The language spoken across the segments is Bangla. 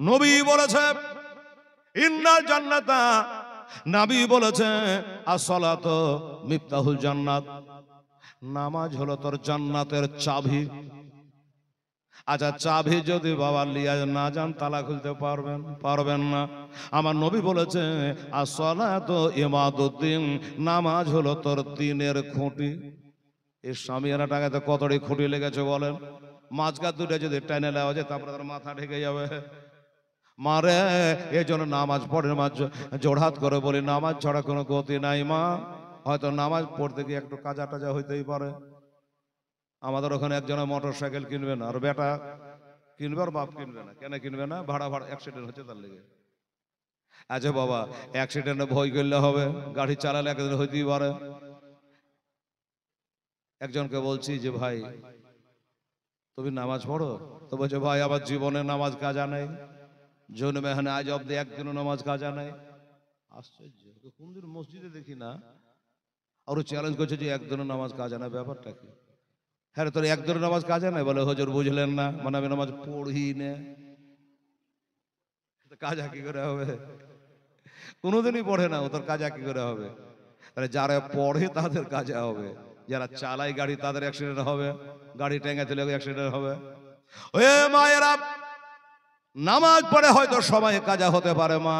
নবী বলেছে ইন্নাল জান্নাতা, নবী বলেছে আসসালাতু মিফতাহুল জান্নাত, নামাজ হলো তোর জান্নাতের চাবি। আচ্ছা, চাবি যদি বাবা লিয়া না যান তালা খুলতে পারবেন না। আমার নবী বলেছে আসসালাতু ইমাদুদ্দিন, নামাজ হলো তোর দিনের খুঁটি। এই স্বামীরা টাকাতে কতটি খুঁটি লেগেছে বলেন? মাঝখান দুটো যদি টেনে নেওয়া যায় তারপরে তার মাথা ঢেকে যাবে। মারে এই জন্য নামাজ পড়ে, নামাজ জোড়হাত করে বলি নামাজ ছাড়া কোনো গতি নাই মা। হয়তো নামাজ পড়তে গিয়ে একটু কাজা টাজা হইতেই পারে। আমাদের ওখানে একজনের মোটর সাইকেল কিনবে না, আর বেটা কিনবে আর বাপ কিনবে না। কেন কিনবে না? ভাড়া অ্যাক্সিডেন্ট হচ্ছে তার লেগে। আচ্ছা বাবা, অ্যাক্সিডেন্টে ভয় করলে হবে? গাড়ি চালালে একদিন হইতেই পারে। একজনকে বলছি যে ভাই তুমি নামাজ পড়ো? তো বলছে ভাই আমার জীবনে নামাজ কাজা নেই, জন্মে এখানে আজ অব্দি একদিনও নামাজ কাজা নেই। আশ্চর্য, কোনদিন মসজিদে দেখি না। আর চ্যালেঞ্জ করছে যে একদিনও নামাজ কাজা না, ব্যাপারটা কি? হ্যাঁ তোর একদিনও নামাজ কাজা নাই? বলে হুজুর বুঝলেন না, মানে আমি নামাজ পড়ি না। কাজা কি করে হবে? কোনোদিনই পড়ে না, ও তোর কাজা কি করে হবে? তাহলে যারা পড়ে তাদের কাজা হবে, যারা চালায় গাড়ি তাদের অ্যাক্সিডেন্ট হবে, গাড়ি টেঙ্গা চলে অ্যাক্সিডেন্ট হবে। ওয়ে মায়েরা, নামাজ পড়ে হয়তো সময় কাজা হতে পারে মা।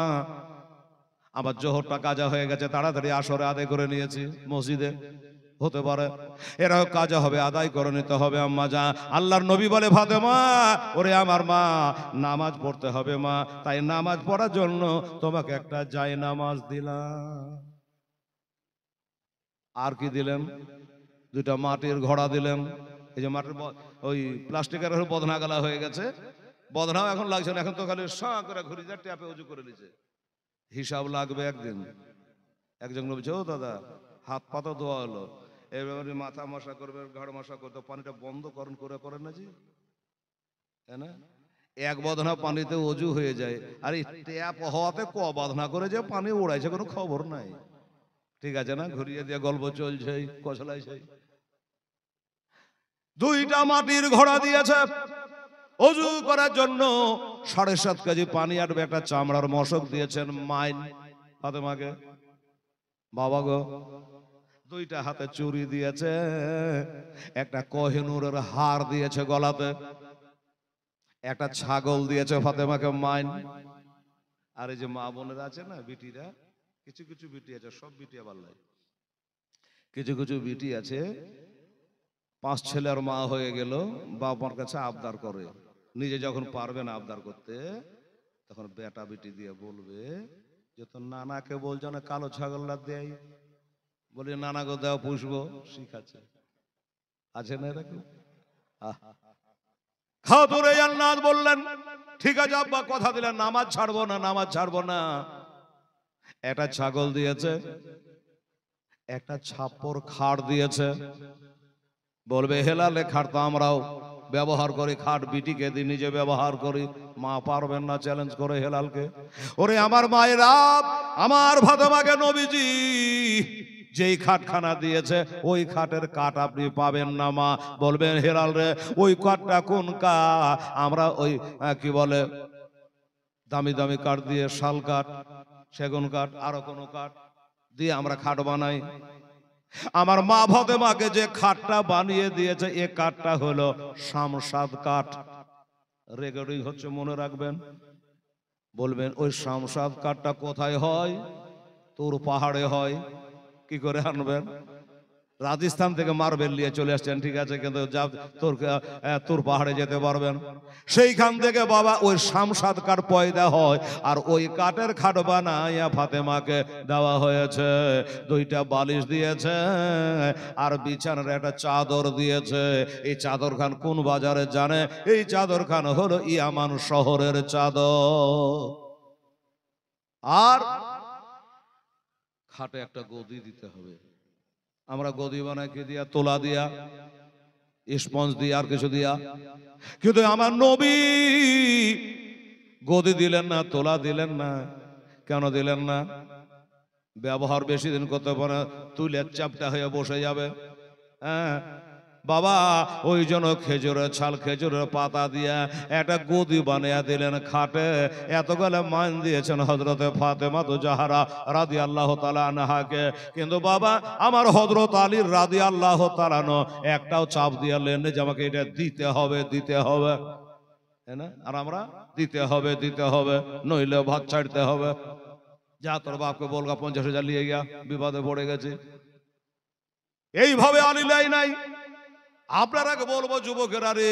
আবার জোহরটা কাজা হয়ে গেছে, তাড়াতাড়ি আসরে আদায় করে নিয়েছি মসজিদে, হতে পারে এরাও কাজা হবে, আদায় করে নিতে হবে। আম্মা যা, আল্লাহর নবী বলে ফাতেমা, ওরে আমার মা নামাজ পড়তে হবে মা, তাই নামাজ পড়ার জন্য তোমাকে একটা জায় নামাজ দিলাম। আর কি দিলেন? দুইটা মাটির ঘোড়া দিলেন। এই যে মাটির ওই প্লাস্টিকের বদনা গালা হয়ে গেছে, বদনাও এখন লাগছে না, এখন তো খালি সাঁ করে ঘুরি যা ট্যাপে উঁচু করে নিছে। হিসাব লাগবে একদিন। একজন বলছে ও দাদা হাত পাতা ধোয়া হলো, এবারে মাথা মশা করবে, ঘাড় মশা করতে, পানিটা বন্ধ করেন না জি, তাই না? এক বদনা পানিতে অজু হয়ে যায়, আর এই ট্যাপ হওয়াতে ক বদনা করে যে পানি উড়াইছে কোনো খবর নাই। ঠিক আছে না? ঘুরিয়ে দিয়ে গল্প চলছে, কষলাইছে। দুইটা মাটির ঘোড়া দিয়েছে অজু করার জন্য, 7.5 কেজি পানি আর একটা চামড়ার মশক দিয়েছেন মাইন ফাতেমাকে। বাবা গো, দুইটা হাতে চুড়ি দিয়েছে, একটা কোহিনূরের হার দিয়েছে গলাতে, একটা ছাগল দিয়েছে ফাতেমাকে মাইন। আর এই যে মা বোনেরা আছে না, বিটিরা, কিছু কিছু বিটি আছে, সব বিটি আবার লাই, কিছু কিছু বিটি আছে 5 ছেলের মা হয়ে গেল, বাবার কাছে আবদার করে, নিজে যখন পারবে না আবদার করতে তখন বেটা বিটি দিয়ে বলবে যে তোর নানাকে বলছো না কালো ছাগলটা দেয়, বলি নানা গো দেওয়া পুষবো, শিখাচ্ছে। আছে না এরকম? খাতুনে জান্নাত বললেন ঠিক আছে আব্বা, কথা দিলেন নামাজ ছাড়বো না, নামাজ ছাড়বো না। একটা ছাগল দিয়েছে, একটা ছাপ্পর খাট দিয়েছে। বলবে হেলালে খাট তো আমরাও ব্যবহার করি, খাট বিটিকে দিই, নিজে ব্যবহার করি। মা পারবেন না, চ্যালেঞ্জ করে হেলালকে। ওরে আমার মায়েরা, আমার ফাতেমাকে নবীজি যেই খাটখানা দিয়েছে ওই খাটের কাঠ আপনি পাবেন না মা। বলবেন হেলাল রে ওই কাঠটা কোন কাঠ? আমরা ওই কি বলে দামি দামি কাঠ দিয়ে, শাল কাঠ, সেগুন কাঠ, আরো কোনো কাঠ দিয়ে আমরা খাট বানাই। আমার মা ফাতেমাকে যে খাটটা বানিয়ে দিয়েছে এ কাঠটা হলো শামসাদ কাঠ। রেকর্ডিং হচ্ছে, মনে রাখবেন। বলবেন ওই শামসাদ কাঠটা কোথায় হয়? তোর পাহাড়ে হয়। কি করে আনবেন? রাজস্থান থেকে মার্বেল নিয়ে চলে আসছেন, ঠিক আছে, কিন্তু তোর পাহাড়ে যেতে পারবেন। সেইখান থেকে বাবা ওই শামসাদ কাঠ পয়দা হয়, আর ওই কাঠের খাট বানাইয়া ফাতেমাকে দেওয়া হয়েছে। দুইটা বালিশ দিয়েছে আর বিছানার একটা চাদর দিয়েছে। এই চাদর খান কোন বাজারে জানে? এই চাদর খান হলো ইয়ামান শহরের চাদর। আর খাটে একটা গদি দিতে হবে। আমরা গদি বানাই কি দিয়া? তোলা দিয়া, স্পঞ্জ দিয়া, আর কিছু দিয়া। কিন্তু আমার নবী গদি দিলেন না, তোলা দিলেন না। কেন দিলেন না? ব্যবহার বেশি দিন করতে পারে, তুলে চাপটা হয়ে বসে যাবে। হ্যাঁ, বাবা ওই জন্য খেজুরের ছাল খেজুরের পাতা দিয়া একটা গদি বানিয়ে দিলেন খাটে, এতগুলো মান দিয়েছেন হযরতে ফাতেমা তো জাহরা রাদিয়াল্লাহু তাআলা আনহাকে। কিন্তু বাবা আমার হযরত আলী রাদিয়াল্লাহু তাআলা আনহু একটাও চাপ দিলেন যে আমাকে এটা দিতে হবে দিতে হবে, তাই না? আর আমরা দিতে হবে দিতে হবে, নইলে ভাত ছাড়তে হবে। যা তোর বাপকে বলগা 50,000 নিয়ে গিয়া, বিবাদে পড়ে গেছে। এইভাবে আলী লাই নাই। আপনারাকে বলবো যুবকেরা রে,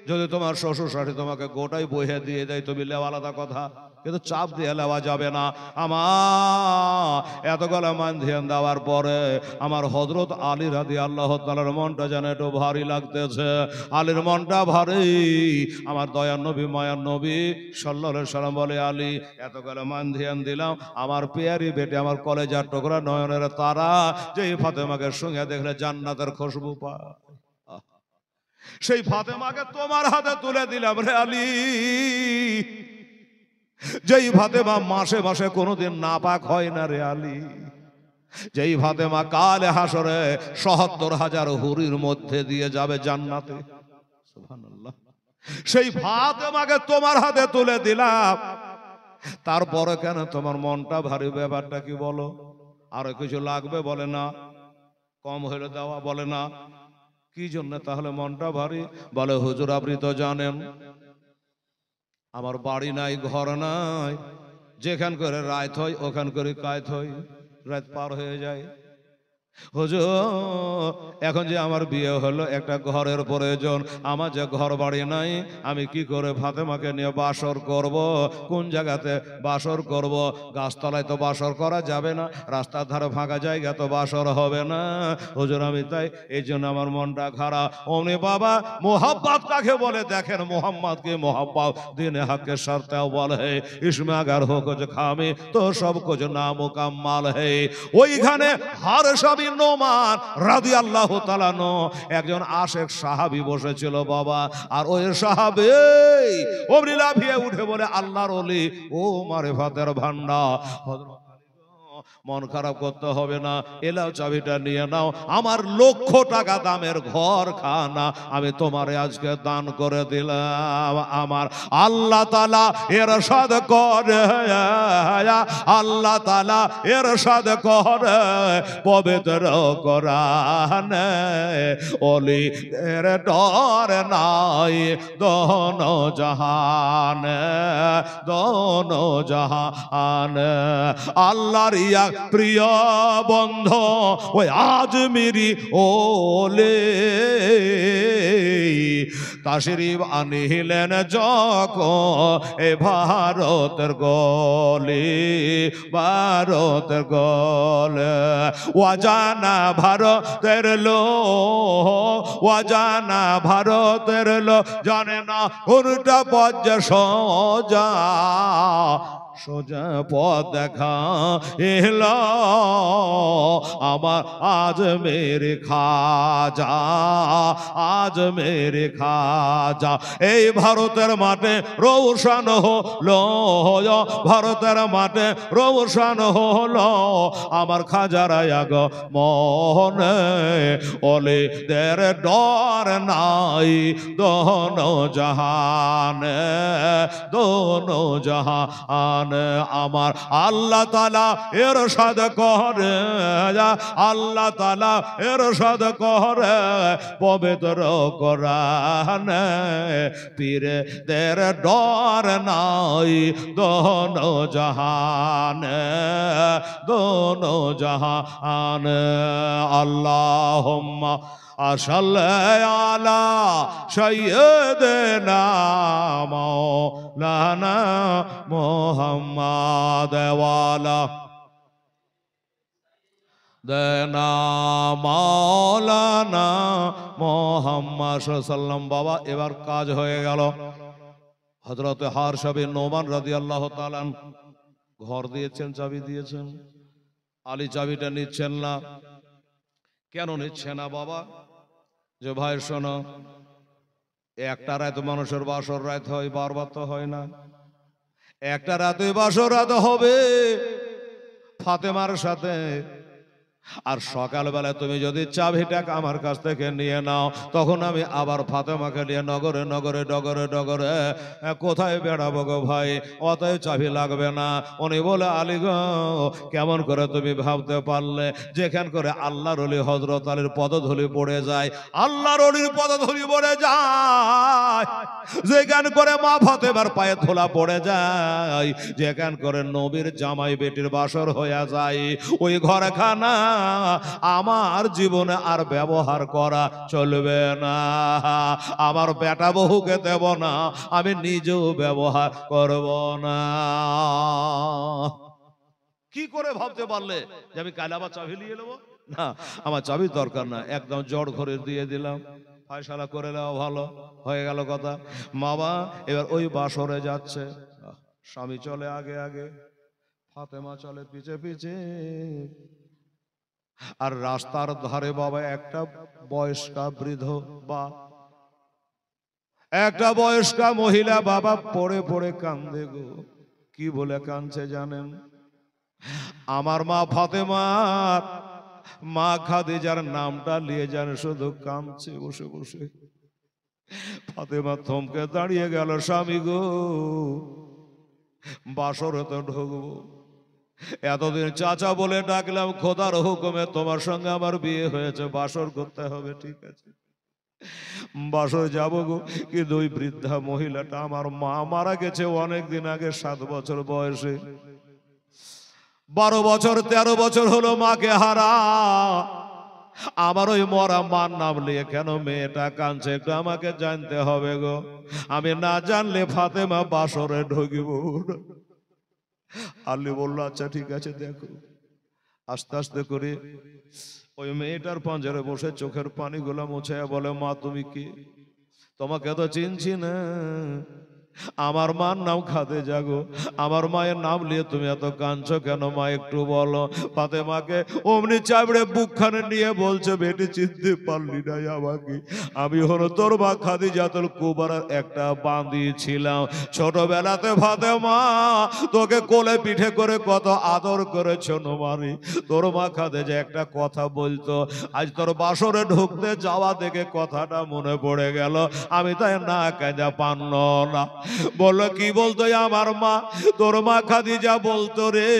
যদি তোমার শ্বশুর শাশুড়ি তোমাকে গোটাই বইয়ে দিয়ে দেয় তুমি লেওয়া, আলাদা কথা, কিন্তু চাপ দিয়ে লেওয়া যাবে না। আমার এতগুলো মান ধ্যান দেওয়ার পরে আমার হযরত আলী রাদিয়াল্লাহু তাআলার মনটা যেন একটু ভারী লাগতেছে। আলীর মনটা ভারী। আমার দয়ার নবী মায়ার নবী সাল্লাল্লাহু আলাইহি সাল্লাম বলে, আলী এতগুলো মান ধ্যান দিলাম, আমার পেয়ারি বেটে আমার কলেজার টুকরা নয়নের তারা যে ফাতেমাকে সঙ্গে দেখলে জান্নাতের খুশবু পায়, সেই ফাতেমাকে তোমার হাতে তুলে দিলাম রে আলী। যেই ফাতেমা মাসে মাসে কোনোদিন নাপাক হয় না রে আলী, যেই ফাতেমা কালে হাসরে ৭৭,০০০ হুরির মধ্যে দিয়ে যাবে জান্নাতে, সুবহানাল্লাহ, সেই ফাতেমাকে তোমার হাতে তুলে দিলাম। তারপরে কেন তোমার মনটা ভারী? ব্যাপারটা কি বলো? আরো কিছু লাগবে? বলে না। কম হইলে দেওয়া? বলে না। কি জন্য তাহলে মনটা ভারী? বলে হুজুর আপনি তো জানেন আমার বাড়ি নাই, ঘর নাই, যেখান করে রাত হয় ওখান করে কায়ত হয়, রাত পার হয়ে যায়। হুজুর এখন যে আমার বিয়ে হলো, একটা ঘরের প্রয়োজন, আমার যে ঘর বাড়ি নাই, আমি কি করে ফাতেমাকে নিয়ে বাসর করব? কোন জায়গাতে বাসর করব? গাছতলায় তো বাসর করা যাবে না, রাস্তার ধারে ফাঁকা জায়গা তো বাসর হবে না। হুজুর আমি তাই, এই জন্য আমার মনটা খারাপ। অমনি বাবা মোহাব্বত কাকে বলে দেখেন, মোহাম্মদকে মোহাব্বত দিনে হকের শর্তেও বলে হে, ইসমে আগার হোক যে খামে তো সব কুছ নামুকাম্মাল হে। ওইখানে হারসাবি নোমান রাদিয়াল্লাহু তাআলা আনহু একজন আশেক সাহাবী বসেছিল বাবা, আর ওই সাহাবী ওমনি লাফিয়ে উঠে বলে, আল্লাহর ওলি, ও মারিফাতের ভান্ডার, মন খারাপ করতে হবে না, এলাও চাবিটা নিয়ে নাও, আমার 1,00,000 টাকা দামের ঘর খানা আমি তোমারে আজকে দান করে দিলাম। আমার আল্লাহ তাআলা ইরশাদ করে, আল্লাহ তাআলা ইরশাদ করে পবিত্র কোরআনে, ওলিদের ডর নাই দোনো জাহানে, দোনো জাহানে। আল্লাহর প্রিয় বন্ধ ওই আজমিরি ওলে তাশরীফ আনিলেন যখন এ ভারতের গলি, ভারতের গলে, ওয়াজানা ভারতের লোক, ওয়াজানা ভারতের লোক জানে না কোনটা পথ সোজা, সোজা পথ দেখা এলো আমার আজমের খাজা, আজমের খাজা। এই ভারতের মাঠে রৌশন হলো, ভারতের মাঠে রৌশন হলো আমার খাজারা আগ মনে, ওলিদের ডর নাই দোনো জাহানে, দোনো জাহান। আমার আল্লাহ তাআলা ইরশাদ করে, আল্লাহ তাআলা ইরশাদ করে পবিত্র কোরআনে, পীরদের ডর নাই দোনো জাহানে, দোনো জাহানে। আল্লাহুম্মা সাল্লি আলা সাইয়্যিদিনা মাওলানা মুহাম্মাদ ওয়ালা দেনা মাওলানা মুহাম্মদ সাল্লাল্লাহু। বাবা এবার কাজ হয়ে গেল। হযরত হারসা বিন নোমান রাদিয়াল্লাহু তাআলা ঘর দিয়েছেন, চাবি দিয়েছেন, আলী চাবিটা নিচ্ছেন না। কেন নিচ্ছে না বাবা? যে ভাই শোনো, একটা রাত মানুষের বাসর রাত হয়, বারবার তো হয় না। একটা রাতে বাসর রাত হবে ফাতেমার সাথে, আর সকালবেলা তুমি যদি চাবিটা আমার কাছ থেকে নিয়ে নাও, তখন আমি আবার ফাতেমাকে নিয়ে নগরে নগরে ডগরে ডগরে কোথায় বেড়াবো গো ভাই, অতএব চাবি লাগবে না। উনি বলে, আলী গো, কেমন করে তুমি ভাবতে পারলে যেখান করে আল্লাহর ওলি হযরত আলীর পদধূলি পড়ে যায়, আল্লাহর ওলির পদধূলি পড়ে যায়, যেখান করে মা ফাতেমার পায়ে ধুলা পড়ে যায়, যেখান করে নবীর জামাই বেটির বাসর হয়ে যায়, ওই ঘরখানা আমার জীবনে আর ব্যবহার করা চলবে না। আমার বেটা বহুকে দেব না, আমি নিজেও ব্যবহার করব না। কি করে ভাবতে পারলে যে আমি কাল আবার চাবি নিয়ে নেবো? না, আমার চাবির দরকার না, একদম জড় ঘরে দিয়ে দিলাম, ফয়সালা করে নেওয়া ভালো, হয়ে গেল কথা। বাবা এবার ওই বাসরে যাচ্ছে, স্বামী চলে আগে আগে, ফাতেমা চলে পিছে পিছে, আর রাস্তার ধারে বাবা একটা বয়স্কা বৃদ্ধ বা একটা বয়স্কা মহিলা বাবা পড়ে পড়ে কান্দে গো। কি বলে কাঁদছে জানেন? আমার মা ফাতেমার মা খাদিজার নামটা নিয়ে জানে, শুধু কাঁদছে বসে বসে। ফাতেমা থমকে দাঁড়িয়ে গেল, স্বামী গো, বাসরে তো ঢুকবো, এতদিন চাচা বলে ডাকলাম, খোদার হুকুমে তোমার সঙ্গে আমার বিয়ে হয়েছে, বাসর করতে হবে, ঠিক আছে বাসর যাবো গো। কিন্তু ওই বৃদ্ধা মহিলাটা, আমার মা মারা গেছে অনেক দিন আগে, 7 বছর বয়সে, 12 বছর 13 বছর হলো মাকে হারা। আমার ওই মরা মার নাম নিয়ে কেন মেয়েটা কাঁদছে, একটু আমাকে জানতে হবে গো। আমি না জানলে ফাতেমা বাসরে ঢুকিব। আলী বলল, আচ্ছা ঠিক আছে, দেখো। আস্তে আস্তে করে ওই মেয়েটার পাঞ্জারে বসে চোখের পানিগুলো মুছে বলে, মা তুমি কি? তোমাকে তো চিনছি না, আমার মার নাম খাদিজা গো। আমার মায়ের নাম নিয়ে তুমি এত কাঁদছো কেন মা, একটু বলো। ফাতেমাকে অমনি চাপড়ে বুকখানে নিয়ে বলছে, বেটি চিনতে পারলি না আমাকে? আমি হলো তোর মা খাদিজাতুল কুবরার একটা বাঁধি ছিলাম। ছোটবেলাতে ফাতেমা তোকে কোলে পিঠে করে কত আদর করেছো নোমারি। তোর মা খাদিজা একটা কথা বলতো, আজ তোর বাসরে ঢুকতে যাওয়া দেখে কথাটা মনে পড়ে গেল, আমি তাই না কাঁদা পারল না। বললো, কি বলতো আমার মা? তোর মা খাদিজা বলতো, রে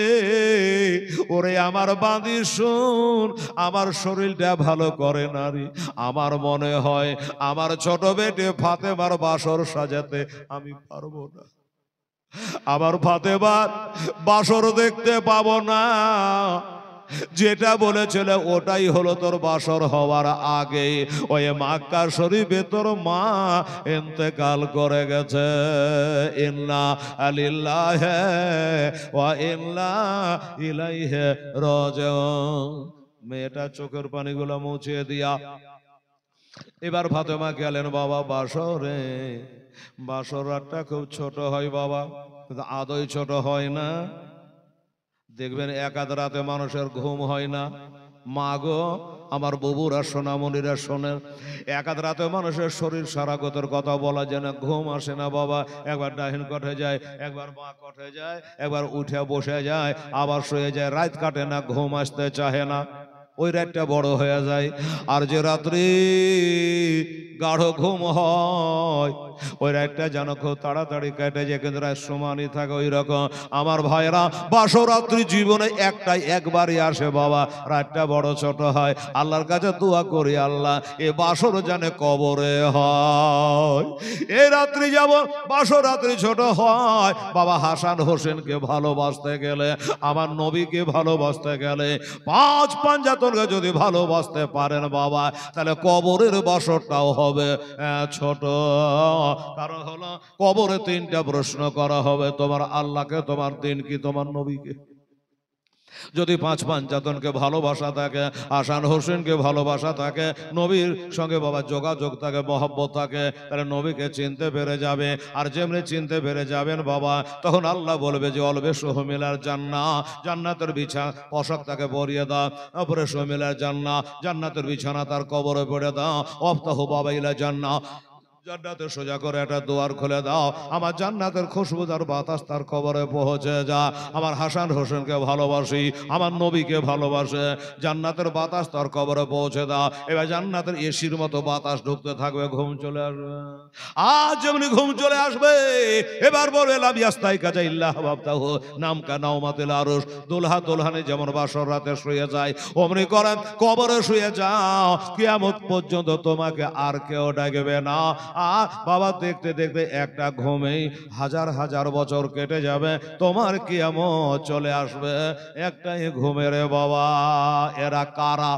ওরে আমার বাঁধি শুন, আমার শরীরটা ভালো করে না রে, আমার মনে হয় আমার ছোট বেটে ফাতেমার বাসর সাজাতে আমি পারবো না, আমার ফাতেমার বাসর দেখতে পাবো না। যেটা বলেছিল ওটাই হলো তোর বাসর হওয়ার আগে ওই মক্কা শরীফে তোর মা ইন্তেকাল করে গেছে। ইন্না লিল্লাহি ওয়া ইন্না ইলাইহি রাজিউন। মেয়েটা চোখের পানিগুলো মুছিয়ে দিয়া এবার ফাতেমা গেলেন বাবা বাসরে। বাসর রাতটা খুব ছোট হয় বাবা, কিন্তু আদৌ ছোট হয় না। দেখবেন এক আধ রাতে মানুষের ঘুম হয় না। মা গো, আমার বুবুরা সোনামণিরা শোনেন, এক আধ রাতে মানুষের শরীর সারাগতের কথা বলা যায় না, ঘুম আসে না বাবা। একবার ডাহিন কটে যায়, একবার মা কটে যায়, একবার উঠে বসে যায়, আবার শুয়ে যায়, রাত কাটে না, ঘুম আসতে চাহে না। ওই রাতটা বড় হয়ে যায়। আর যে রাত্রি গাঢ় ঘুম হয় ওই রাতটা যেন খুব তাড়াতাড়ি কেটে যায়, কিন্তু রাত সমানই থাকে। ওই রকম আমার ভাইরা বাসরাত্রি জীবনে একবারই আসে বাবা, রাতটা বড় ছোট হয়। আল্লাহর কাছে দোয়া করি, আল্লাহ এ বাসর জানে কবরে হয়। এই রাত্রি যেমন বাসরাত্রি ছোট হয় বাবা, হাসান হোসেনকে ভালোবাসতে গেলে, আমার নবীকে ভালোবাসতে গেলে, 5 পাঞ্জাতনকে যদি ভালোবাসতে পারেন বাবা, তাহলে কবরের বাসরটাও হবে ছোট। কারণ হলো কবরে 3টা প্রশ্ন করা হবে, তোমার আল্লাহকে, তোমার দিন কি, তোমার নবীকে। যদি 5 পাঞ্জাতনকে ভালোবাসা থাকে, হাসান হোসেনকে ভালোবাসা থাকে, নবীর সঙ্গে বাবা যোগাযোগ থাকে, মহব্বত থাকে, তাহলে নবীকে চিনতে পেরে যাবে। আর যেমনি চিনতে পেরে যাবেন বাবা, তখন আল্লাহ বলবে যে অলবে সোহমিলার জান্নাহ, জান্নাতের বিছানা পোশাক তাকে পরিয়ে দাও, তারপরে সোহমিলার জান্নাহ, জান্নাতের বিছানা তার কবরে পড়ে দাও, অফতাহু বাবা ইলা জান্নাহ, জান্নাতে সোজা করে একটা দুয়ার খুলে দাও, আমার জান্নাতের খুশবুদার বাতাস তার কবরে পৌঁছে যা। আমার হাসান হোসেনকে ভালোবাসি, আমার নবীকে ভালোবাসে, জান্নাতের বাতাস তার কবরে পৌঁছে দাও। এবার জান্নাতের এসির মতো বাতাস ঢুকতে থাকবে, ঘুম চলে আসবে। আজ যেমনি ঘুম চলে আসবে, এবার বলবে লা ইয়াস্তাইকাজা ইল্লা হাবাবতাহু নাম কা নাওমাতিল আরশ। দুলহা দুলহানে যেমন বাসর রাতে শুয়ে যায়, অমনি করেন কবরে শুয়ে যাও, কিয়ামত পর্যন্ত তোমাকে আর কেউ ডাকবে না। আর বাবা দেখতে দেখতে একটা ঘুমেই হাজার হাজার বছর কেটে যাবে, তোমার কিয়ামত চলে আসবে একটাই ঘুমের বাবা। এরা কারা?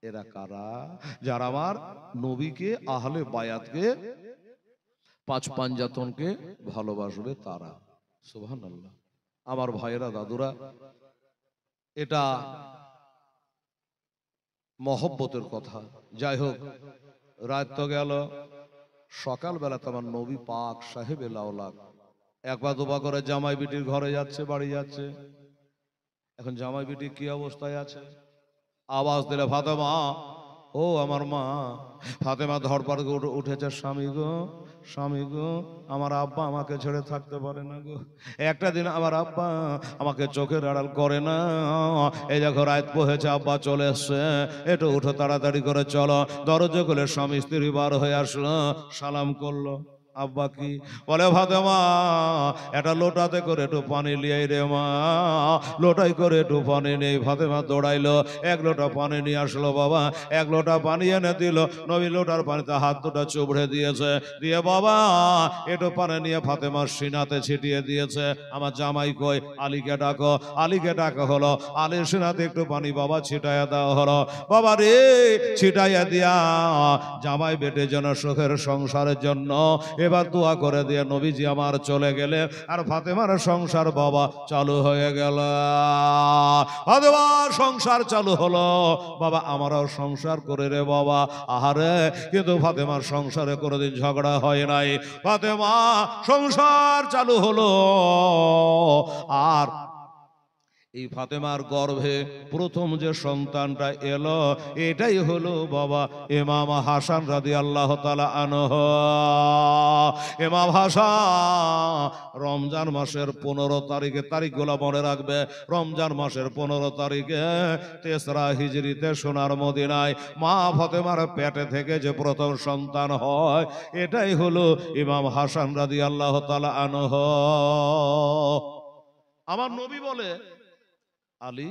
এরা কারা? যারা আমার নবীকে, আহলে বায়াতকে, পাঁচ পাঞ্জাতনকে ভালোবাসবে তারা। সুবহানাল্লাহ। আমার ভাইয়েরা, দাদুরা, এটা মহব্বতের কথা। যাই হোক, রাত তো গেল, সকালবেলা তো আমার নবী পাক সাহেবে লাউলাক একবার দুবার করে জামাই বিটির ঘরে যাচ্ছে, বাড়ি যাচ্ছে। এখন জামাই বিটি কি অবস্থায় আছে? আওয়াজ দিলে ফাতেমা, ও আমার মা। ফাতেমা ধরপড় উঠেছে, স্বামী গো, স্বামী গো, আমার আব্বা আমাকে ছেড়ে থাকতে পারে না গো। একটা দিন আমার আব্বা আমাকে চোখের আড়াল করে না। এই দেখো রাত পড়েছে, আব্বা চলে এসছে, একটু উঠো, তাড়াতাড়ি করে চলো। দরজা খুলে স্বামী স্ত্রী বার হয়ে আসলো, সালাম করলো। আব্বা কি বলে? ফাতেমা, একটা লোটাতে করে একটু পানি লিয়াই রে মা। লোটাই করে একটু পানি নেই। ফাতেমা দৌড়াইলো, এক লোটা পানি নিয়ে আসলো। বাবা এক লোটা পানি এনে দিল। নবী লোটার পানিতে হাত দুটা চুবড়ে দিয়েছে, দিয়ে বাবা একটু পানি নিয়ে ফাতেমার সিনাতে ছিটিয়ে দিয়েছে। আমার জামাই কই? আলীকে ডাকো। আলীকে ডাকা হলো, আলীর সিনাতে একটু পানি বাবা ছিটাইয়া দেওয়া হলো। বাবা রে, ছিটাইয়া দিয়া জামাই বেটে যেন সুখের সংসারের জন্য এবার দোয়া করে দিয়ে নবীজি আমার চলে গেলে, আর ফাতেমার সংসার বাবা চালু হয়ে গেল। ফাতেমার সংসার চালু হলো, বাবা আমারও সংসার করে রে বাবা। আহারে, কিন্তু ফাতেমার সংসারে কোনোদিন ঝগড়া হয় নাই। ফাতেমা সংসার চালু হলো, আর এই ফাতেমার গর্ভে প্রথম যে সন্তানটা এলো, এটাই হলো বাবা ইমাম হাসান রাদিয়াল্লাহু তাআলা আনহু। ইমাম হাসান রমজান মাসের 15 তারিখে, তারিখগুলো মনে রাখবে, রমজান মাসের 15 তারিখে তেসরা হিজরিতে সোনার মদিনায় মা ফাতেমার পেটে থেকে যে প্রথম সন্তান হয়, এটাই হলো ইমাম হাসান রাদিয়াল্লাহু তাআলা আনহু। আমার নবী বলে, আলী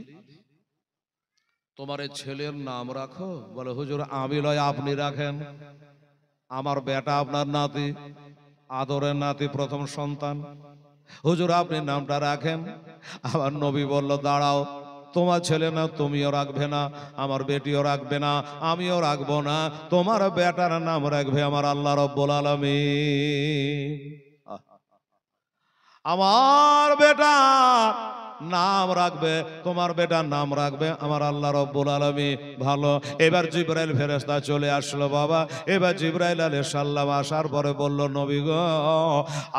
তোমার এই ছেলের নাম রাখো। বলে হুজুর আমি লয়, আপনি রাখেন, আমার বেটা আপনার নাতি, আদরের নাতি, প্রথম সন্তান। হুজুর আপনি নামটা রাখেন। আমার নবী বলল, দাঁড়াও, তোমার ছেলে না, তুমিও রাখবে না, আমার বেটিও রাখবে না, আমিও রাখবো না। তোমার বেটার নাম রাখবে আমার আল্লাহ রাব্বুল আলামিন। আমার বেটা নাম রাখবে, তোমার বেটার নাম রাখবে আমার আল্লাহ রাব্বুল আলামিন। ভালো। এবার জিবরাইল ফেরেশতা চলে আসলো বাবা। এবার জিবরাইল আলাইহিস সালাম আসার পরে বলল, নবী গো,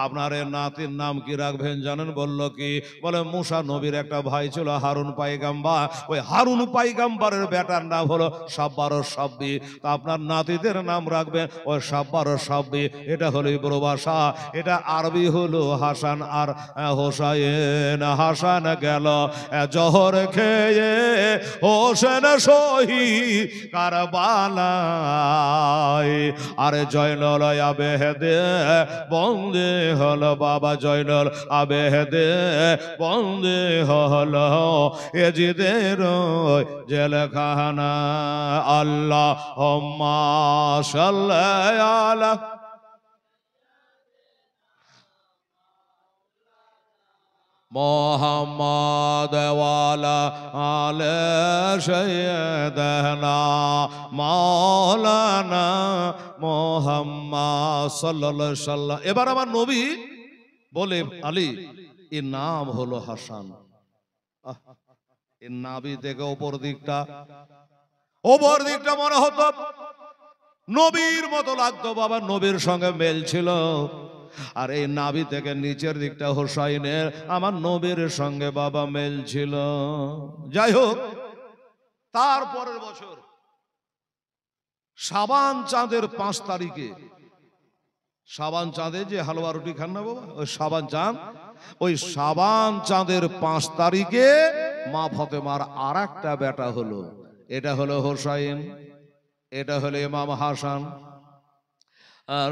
আপনার এই নাতির নাম কি রাখবেন জানেন? বলল কি? বলে মুসা নবীর একটা ভাই ছিল হারুন পাইগাম্বার, ওই হারুন পাইগাম্বারের বেটার নাম হলো সাব্বার ও সাব্বি। তা আপনার নাতিদের নাম রাখবেন ওই সাব্বার ও সাব্বি। এটা হলো ইব্রু ভাষা, এটা আরবি হলো হাসান আর হোসাইন। হাসান গেল জহর খেয়ে, হোসেন শহীদ কারবালায়, আরে জয়নুল আবেদে বন্দে হলো বাবা, জয়নুল আবেদে বন্দে হলো এজিদের জেলখানা। আল্লাহুম্মা সাল্লি আলা মোহাম্মদ ওয়ালা আলে সাইয়্যিদানা মাওলানা মুহাম্মদ সাল্লাল্লাহু আলাইহি সাল্লাম। এবার আমার নবী বলে, আলী এর নাম হলো হাসান। এর নাভি থেকে উপর দিকটা মনে হতো নবীর মতো লাগতো বাবা, নবীর সঙ্গে মেল ছিল। আর এই নাভি থেকে নিচের দিকটা হোসাইনের আমার নবীর সঙ্গে বাবা মেল ছিল। যাই হোক, তারপরের বছর শাবান চাঁদের 5 তারিখে সাবান চাঁদে যে হালুয়া রুটি খান না বাবা, ওই সাবান চাঁদ, ওই সাবান চাঁদের ৫ তারিখে মা ফাতেমার আর একটা বেটা হলো। এটা হলো হোসাইন, এটা হলো ইমাম হাসান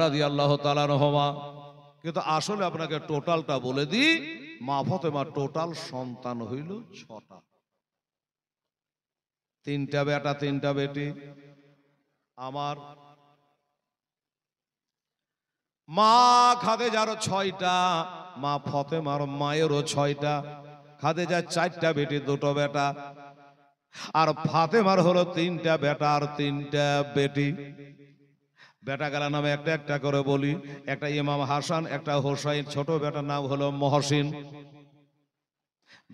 রাদিয়াল্লাহু তাআলা আনহুমা। কিন্তু আসলে আপনাকে টোটালটা বলে দিই, মা ফাতেমার টোটাল সন্তান হইল ৬টা, ৩টা বেটা ৩টা বেটি। আমার মা খাদিজার ৬টা, মা ফাতেমার মায়েরও ৬টা। খাদিজার ৪টা বেটি 2টো বেটা, আর ফাতেমার হলো 3টা বেটা আর 3টা বেটি। বেটা গেলার নামে একটা একটা করে বলি। একটা ইমাম হাসান, একটা হোসাইন, ছোট বেটার নাম হলো মহসিন।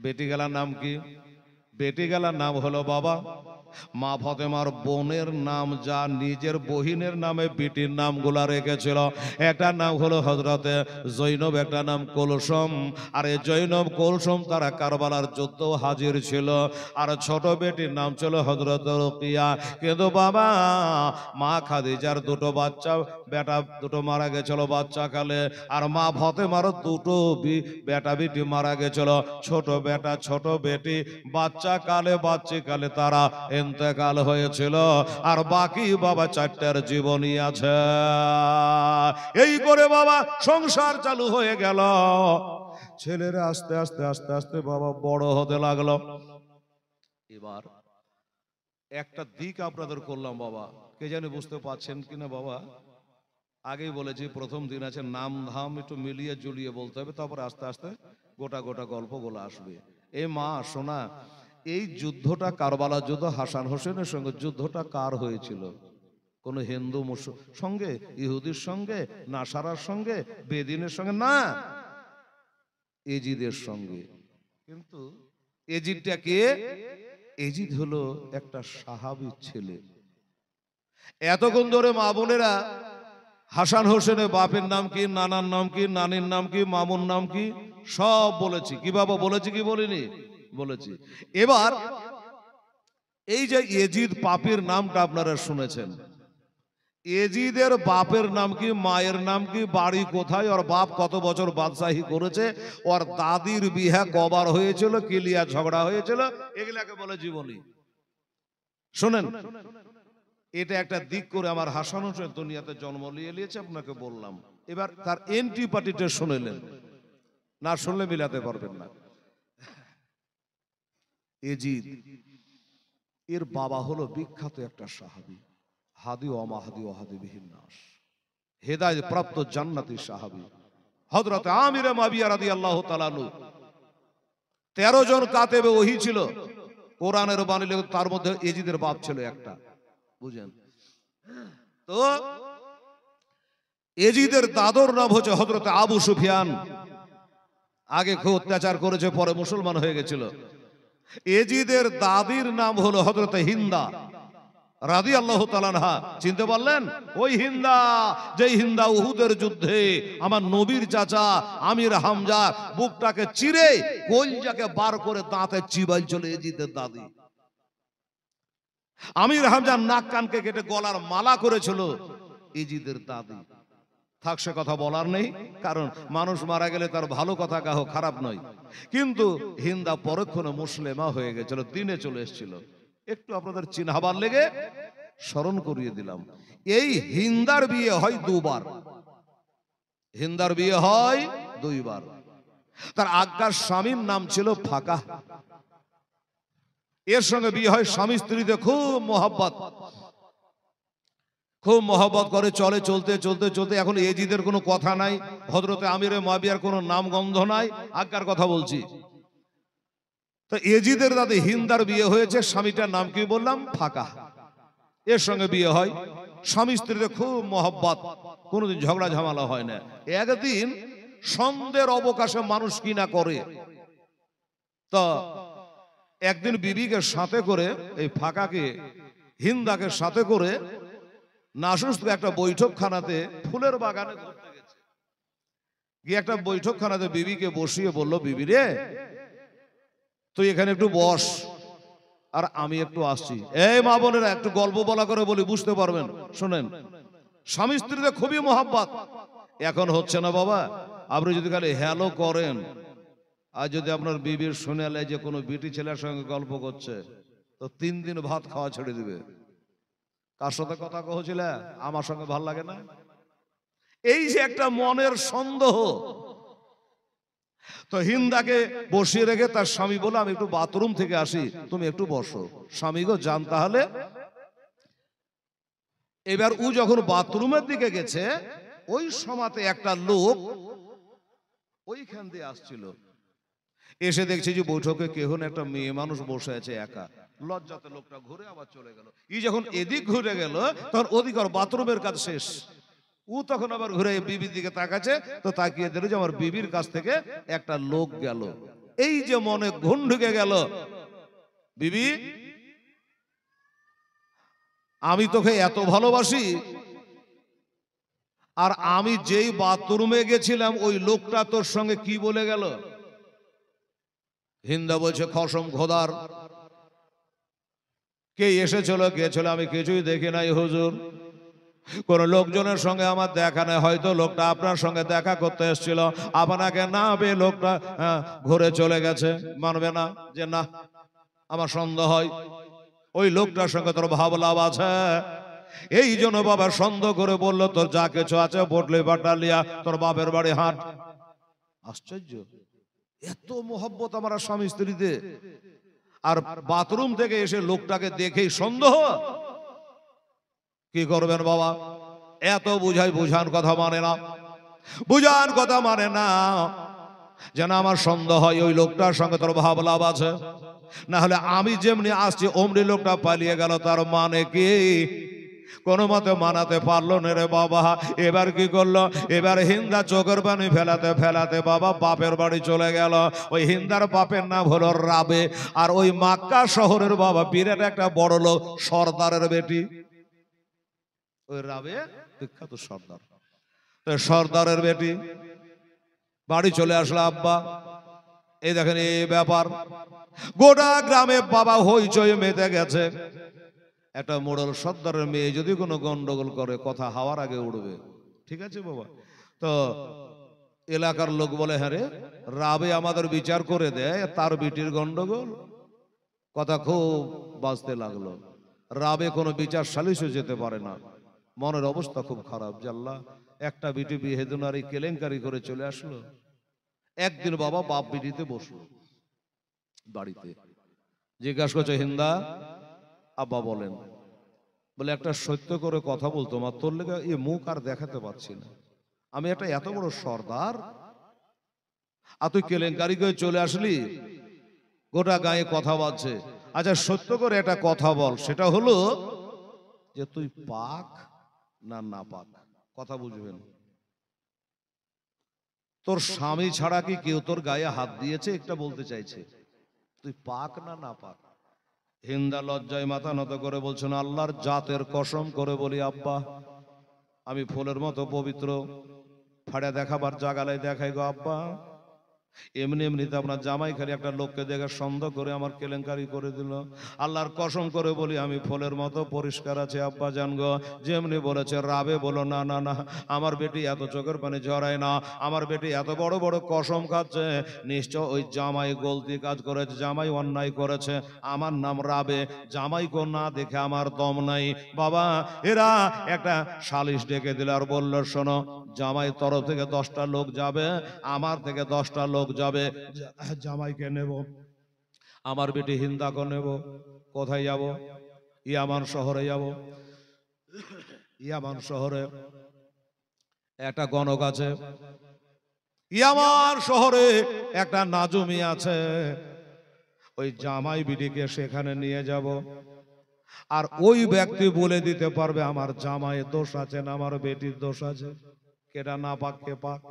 বেটি গেলার নাম কি? বেটি গেলার নাম হলো বাবা মা ফাতেমার বোনের নাম, যা নিজের বহিনের নামে বেটির নামগুলা রেখেছিল। একটা নাম হলো হযরতে জৈনব, একটা নাম কুলসুম। আর এই জৈনব কুলসুম তারা কারবালার যুদ্ধ হাজির ছিল। আর ছোট বেটির নাম ছিল হযরত রুকিয়া। কিন্তু বাবা মা খাদিজার 2টো বাচ্চা বেটা 2টো মারা গেছিল বাচ্চাকালে, আর মা ফাতেমারও 2টো বেটা বেটি মারা গেছিল। ছোট বেটা ছোট বেটি বাচ্চাকালে তারা ইন্তেকাল হয়েছিল। আর বাকি বাবা 4টার জীবনী আছে। এই করে বাবা সংসার চালু হয়ে গেল। ছেলেরা আস্তে আস্তে আস্তে আস্তে বাবা বড় হতে লাগলো। এবার একটা দিক আপনাদের করলাম বাবা, কে জানি বুঝতে পারছেন কিনা বাবা। আগেই বলেছি প্রথম দিন আছে নাম ধাম একটু মিলিয়ে জুলিয়ে বলতে হবে, তারপরে আস্তে আস্তে গোটা গোটা গল্পগুলো আসবে। এ মা শোনা, এই যুদ্ধটা কারবালা যুদ্ধ, হাসান হোসেনের সঙ্গে যুদ্ধটা কার হয়েছিল? কোন হিন্দু সঙ্গে, ইহুদির সঙ্গে, নাসারার সঙ্গে, বেদিনের সঙ্গে না, এজিদের সঙ্গে। কিন্তু এজিদটা কে? এজিদ হলো একটা সাহাবীর ছেলে। এতক্ষণ ধরে মা বোনেরা হাসান হোসেনের বাপের নাম কি, নানার নাম কি, নানির নাম কি, মামুর নাম কি সব বলেছি। কি বাবা বলেছি কি বলিনি? বলেছি। এবার এই যে এজিদ পাপীর নামটা আপনারা শুনেছেন, এজিদের বাপের নাম কি, মায়ের নাম কি, বাড়ি কোথায়, ওর বাপ কত বছর বাদশাহী করেছে, ওর দাদির বিয়ে কবার হয়েছিল, কিলিয়া ঝগড়া হয়েছিল, এগুলাকে বলে জীবনী। শোনেন, এটা একটা দিক করে আমার হাসান হোসেন দুনিয়াতে জন্ম নিয়েছে, আপনাকে বললাম। এবার তার এন্ট্রি পার্টিটা শুনেলেন, না শুনলে মিলাতে পারবেন না। এজিদ এর বাবা হলো বিখ্যাত একটা সাহাবী, হাদি ও মাহাদি ও হাদি বিহীন নাস, হেদায়েত প্রাপ্ত জান্নাতি সাহাবী হযরত আমির মাবিয়া রাদিয়াল্লাহু তাআলা আনহু। 13 জন কাতেবে ওহী ছিল, কোরআনের বাণী লেখক, তার মধ্যে এজিদের বাপ ছিল একটা, বুঝেন তো। এজিদের দাদর নাম হচ্ছে হযরত আবু সুফিয়ান। আগে খুব অত্যাচার করেছে, পরে মুসলমান হয়ে গেছিল। এজিদের দাদির নাম হলো হযরত হিন্দা রাদিয়াল্লাহু তাআলা আনহা। চিনতে পারলেন? ওই হিন্দা, যেই হিন্দা উহুদের যুদ্ধে আমার নবীর চাচা আমির হামজা বুকটাকে চিরে কলজাকে বার করে দাঁতে চিবাই চলে এজিদের দাদি। আমির হামজার নাক কানকে কেটে গলার মালা করেছিল এজিদের দাদি। থাক, সে কথা বলার নেই, কারণ মানুষ মারা গেলে তার ভালো কথা কাহ খারাপ নয়। কিন্তু হিন্দা পরক্ষণে মুসলিমা হয়ে গেছিল, দিনে চলে এসেছিল। একটু আপনাদের চিনহাবার লেগে স্মরণ করিয়ে দিলাম। এই হিন্দার বিয়ে হয় 2 বার, হিন্দার বিয়ে হয় 2 বার। তার আজ্ঞার স্বামীর নাম ছিল ফাঁকা। এর সঙ্গে বিয়ে হয় স্বামী স্ত্রীতে খুব মহব্বত করে চলে। চলতে চলতে চলতে এখন এজিদের কোনো কথা নাই, হযরতে আমিরে মুয়াবিয়ার কোনো নাম গন্ধ নাই, আজ্ঞার কথা বলছি। তো এজিদের দাদি হিন্দার বিয়ে হয়েছে, স্বামীটার নাম কি বললাম? ফাঁকা। এর সঙ্গে বিয়ে হয়, স্বামী স্ত্রীতে খুব মহব্বত, কোনোদিন ঝগড়া ঝামেলা হয় না। একদিন সন্ধ্যের অবকাশে মানুষ কি না করে, তো একদিন বিবিকে সাথে করে, এই ফাঁকাকে হিন্দাকে সাথে করে নাসুস একটা বৈঠকখানাতে, ফুলের বাগানে ঘুরতে গেছে। গিয়ে একটা বৈঠকখানাতে বিবিকে বসিয়ে বলল, বিবি রে, তুই এখানে একটু বস, আর আমি একটু আসছি। এই মা বোনেরা, একটু গল্প বলা করে বলি, বুঝতে পারবেন। শোনেন, স্বামী স্ত্রীতে খুবই মহব্বত। এখন হচ্ছে না বাবা। আপনি যদি খালি হ্যালো করেন, আর যদি আপনার বিবির শুনেলে যে কোনো বিটি ছেলের সঙ্গে গল্প করছে, তো 3 দিন ভাত খাওয়া ছেড়ে দিবে। কার সাথে কথা কহছিল, আমার সঙ্গে ভাল লাগে না। এই যে একটা মনের সন্দেহ। তো হিন্দাকে বসিয়ে রেখে তার স্বামী বলে, আমি একটু বাথরুম থেকে আসি, তুমি একটু বসো। স্বামী গো যান তাহলে। এবার ও যখন বাথরুমের দিকে গেছে, ওই সময়তে একটা লোক ওইখান দিয়ে আসছিল। এসে দেখছি যে বৈঠকে কেহ না, একটা মেয়ে মানুষ বসে আছে একা। লজ্জাতে লোকটা ঘুরে আবার চলে গেল। ই যখন এদিক ঘুরে গেল, তখন ওদিক আর বাথরুমের কাজ শেষ। ও তখন আবার ঘুরে বিবির দিকে তাকাচ্ছে, তো তাকিয়ে দিল যে আমার বিবির কাছ থেকে একটা লোক গেল। এই যে মনে ঘুম ঢুকে গেল, বিবি আমি তোকে এত ভালোবাসি, আর আমি যেই বাথরুমে গেছিলাম ওই লোকটা তোর সঙ্গে কি বলে গেল? হিন্দা বলছে, খসম খোদার, কে এসেছিল কে ছিল আমি কিছুই দেখি নাই হুজুর। কোন লোকজনের সঙ্গে আমার দেখা নাই, হয়তো লোকটা আপনার সঙ্গে দেখা করতে এসেছিল, আপনাকে না পেয়ে লোকটা ঘুরে চলে গেছে। মানবে না যে না, আমার সন্দেহ হয় ওই লোকটার সঙ্গে তোর ভাবলাভ আছে। এই জন্য বাবা সন্দেহ করে বললো, তোর যা কিছু আছে বটলি বাটালিয়া তোর বাপের বাড়ি হাট। আশ্চর্য, এত মোহব্বত আমার স্বামী স্ত্রীতে, আর বাথরুম থেকে এসে লোকটাকে দেখেই সন্দেহ। কি করবেন বাবা? এত বুঝাই, বুঝান কথা মানে না, বুঝান কথা মানে না। যেন আমার সন্দেহ হয় ওই লোকটার সঙ্গে তোর ভাবলাভ আছে, না হলে আমি যেমনি আসছি অমনি লোকটা পালিয়ে গেল, তার মানে কি? কোনো মতে মানাতে পারলো না রে বাবা। এবার কি করলো? এবার হিন্দা চোখের পানি ফেলাতে ফেলাতে বাবা বাপের বাড়ি চলে গেল। ওই হিন্দার বাপের নাম হলো রাবে, আর ওই মক্কা শহরের বাবা বিরাট একটা বড় লোক, সর্দারের বেটি। ওই রাবে বিখ্যাত সর্দার। তো সর্দারের বেটি বাড়ি চলে আসলো। আব্বা এই দেখেন এই ব্যাপার, গোটা গ্রামে বাবা হইচই মেতে গেছে। একটা মোড়ল সর্দারের মেয়ে যদি কোনো গন্ডগোল করে, কথা হাওয়ার আগে উড়বে। ঠিক আছে বাবা? তো এলাকার লোক বলে, হ্যাঁ রে, রাবে আমাদের বিচার করে দেয়, তার বিটির গন্ডগোল। কথা খুব বাজতে লাগলো। রাবে কোনো বিচার সালিশে যেতে পারে না। মনের অবস্থা খুব খারাপ, যে আল্লাহ, একটা বিটি বিয়ে দুনারি কেলেঙ্কারি করে চলে আসলো। একদিন বাবা বাপ বিটিতে বসলো বাড়িতে, জিজ্ঞাসা করছে, হিন্দা আব্বা বলেন। বলে, একটা সত্য করে কথা বলতো মা, তোর লেগে এই মুখ আর দেখাতে পারছি না। আমি একটা এত বড় সর্দার, আর তুই কেলেঙ্কারি করে চলে আসলি, গোটা গায়ে কথা বাজছে। আচ্ছা সত্য করে একটা কথা বল, সেটা হলো যে তুই পাক না না পাক? কথা বুঝবেন। তোর স্বামী ছাড়া কি কেউ তোর গায়ে হাত দিয়েছে? একটা বলতে চাইছে, তুই পাক না না পাক? হিন্দা লজ্জায় মাথা নত করে বলছেন, আল্লাহর জাতের কসম করে বলি আব্বা, আমি ফুলের মতো পবিত্র, ফাড়া দেখাবার জাগালাই দেখাই গো আব্বা। এমনি এমনিতে আপনার জামাই খালি একটা লোককে দেখে সন্দেহ করে আমার কেলেঙ্কারি করে দিল। আল্লাহর কসম করে বলি আমি ফুলের মতো পরিষ্কার আছে আব্বা জান গো। যেমনি বলেছে রাবে বলো, না না না, আমার বেটি এত চোখের পানি ঝরায় না, আমার বেটি এত বড় বড় কসম খাচ্ছে, নিশ্চয় ওই জামাই গলতি কাজ করেছে, জামাই অন্যায় করেছে। আমার নাম রাবে, জামাইকে না দেখে আমার দম নাই। বাবা এরা একটা সালিশ ডেকে দিল, আর বলল, শোনো, জামাই তরফ থেকে 10টা লোক যাবে, আমার থেকে 10টা লোক যাবে, জামাইকে নেব, আমার বেটি হিন্দাকে নেব। কোথায় যাব? ইয়ামান শহরে যাব। ইয়ামান শহরে একটা গণক আছে, ইয়ামান শহরে একটা নাজুমি আছে, ওই জামাই বিটিকে সেখানে নিয়ে যাব। আর ওই ব্যক্তি বলে দিতে পারবে আমার জামাইয়ের দোষ আছে না আমার বেটির দোষ আছে, কেটা না পাক কে পাক।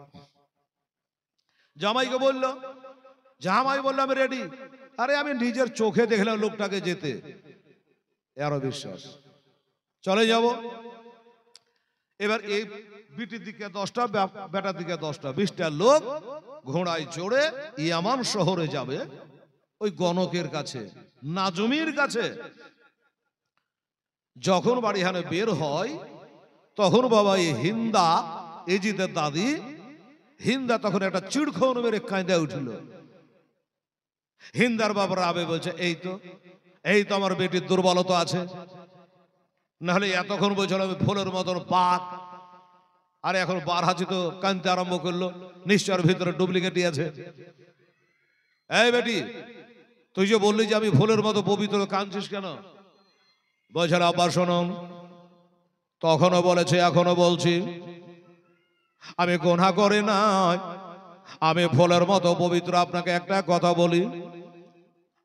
জামাইকে বলল, জামাই বলল আমি রেডি। আরে আমি নিজের চোখে দেখলাম লোকটাকে যেতে, আরো বিশ্বাস, চলে যাব। এবার এই বিটির দিকে 10টা, বেটার দিকে 10টা, 20টা লোক ঘোড়ায় চড়ে ইয়ামান শহরে যাবে, ওই গণকের কাছে, নাজুমির কাছে। যখন বাড়িখানে বের হয়, তখন বাবা এই হিন্দা এজিদের দাদি হিন্দা তখন একটা চিড়খন মেরে কাঁদে উঠল। হিন্দার বাবা রাবে বলছে, এই তো আমার বেটির দুর্বলতা আছে, নাহলে এতক্ষণ বলছিল আমি ফুলের মতন পাক, আর এখন বার হাঁচি তো কাঁদতে আরম্ভ করলো, নিশ্চয়ের ভিতরে ডুপ্লিকেটই আছে। এই বেটি, তুই যে বললি যে আমি ফুলের মতো পবিত্র, কাঁদছিস কেন? বলছে, আব্বা শোনো, তখনও বলেছে এখনো বলছি, আমি গুনাহ করি নাই, আমি ফুলের মতো পবিত্র। আপনাকে একটা কথা বলি,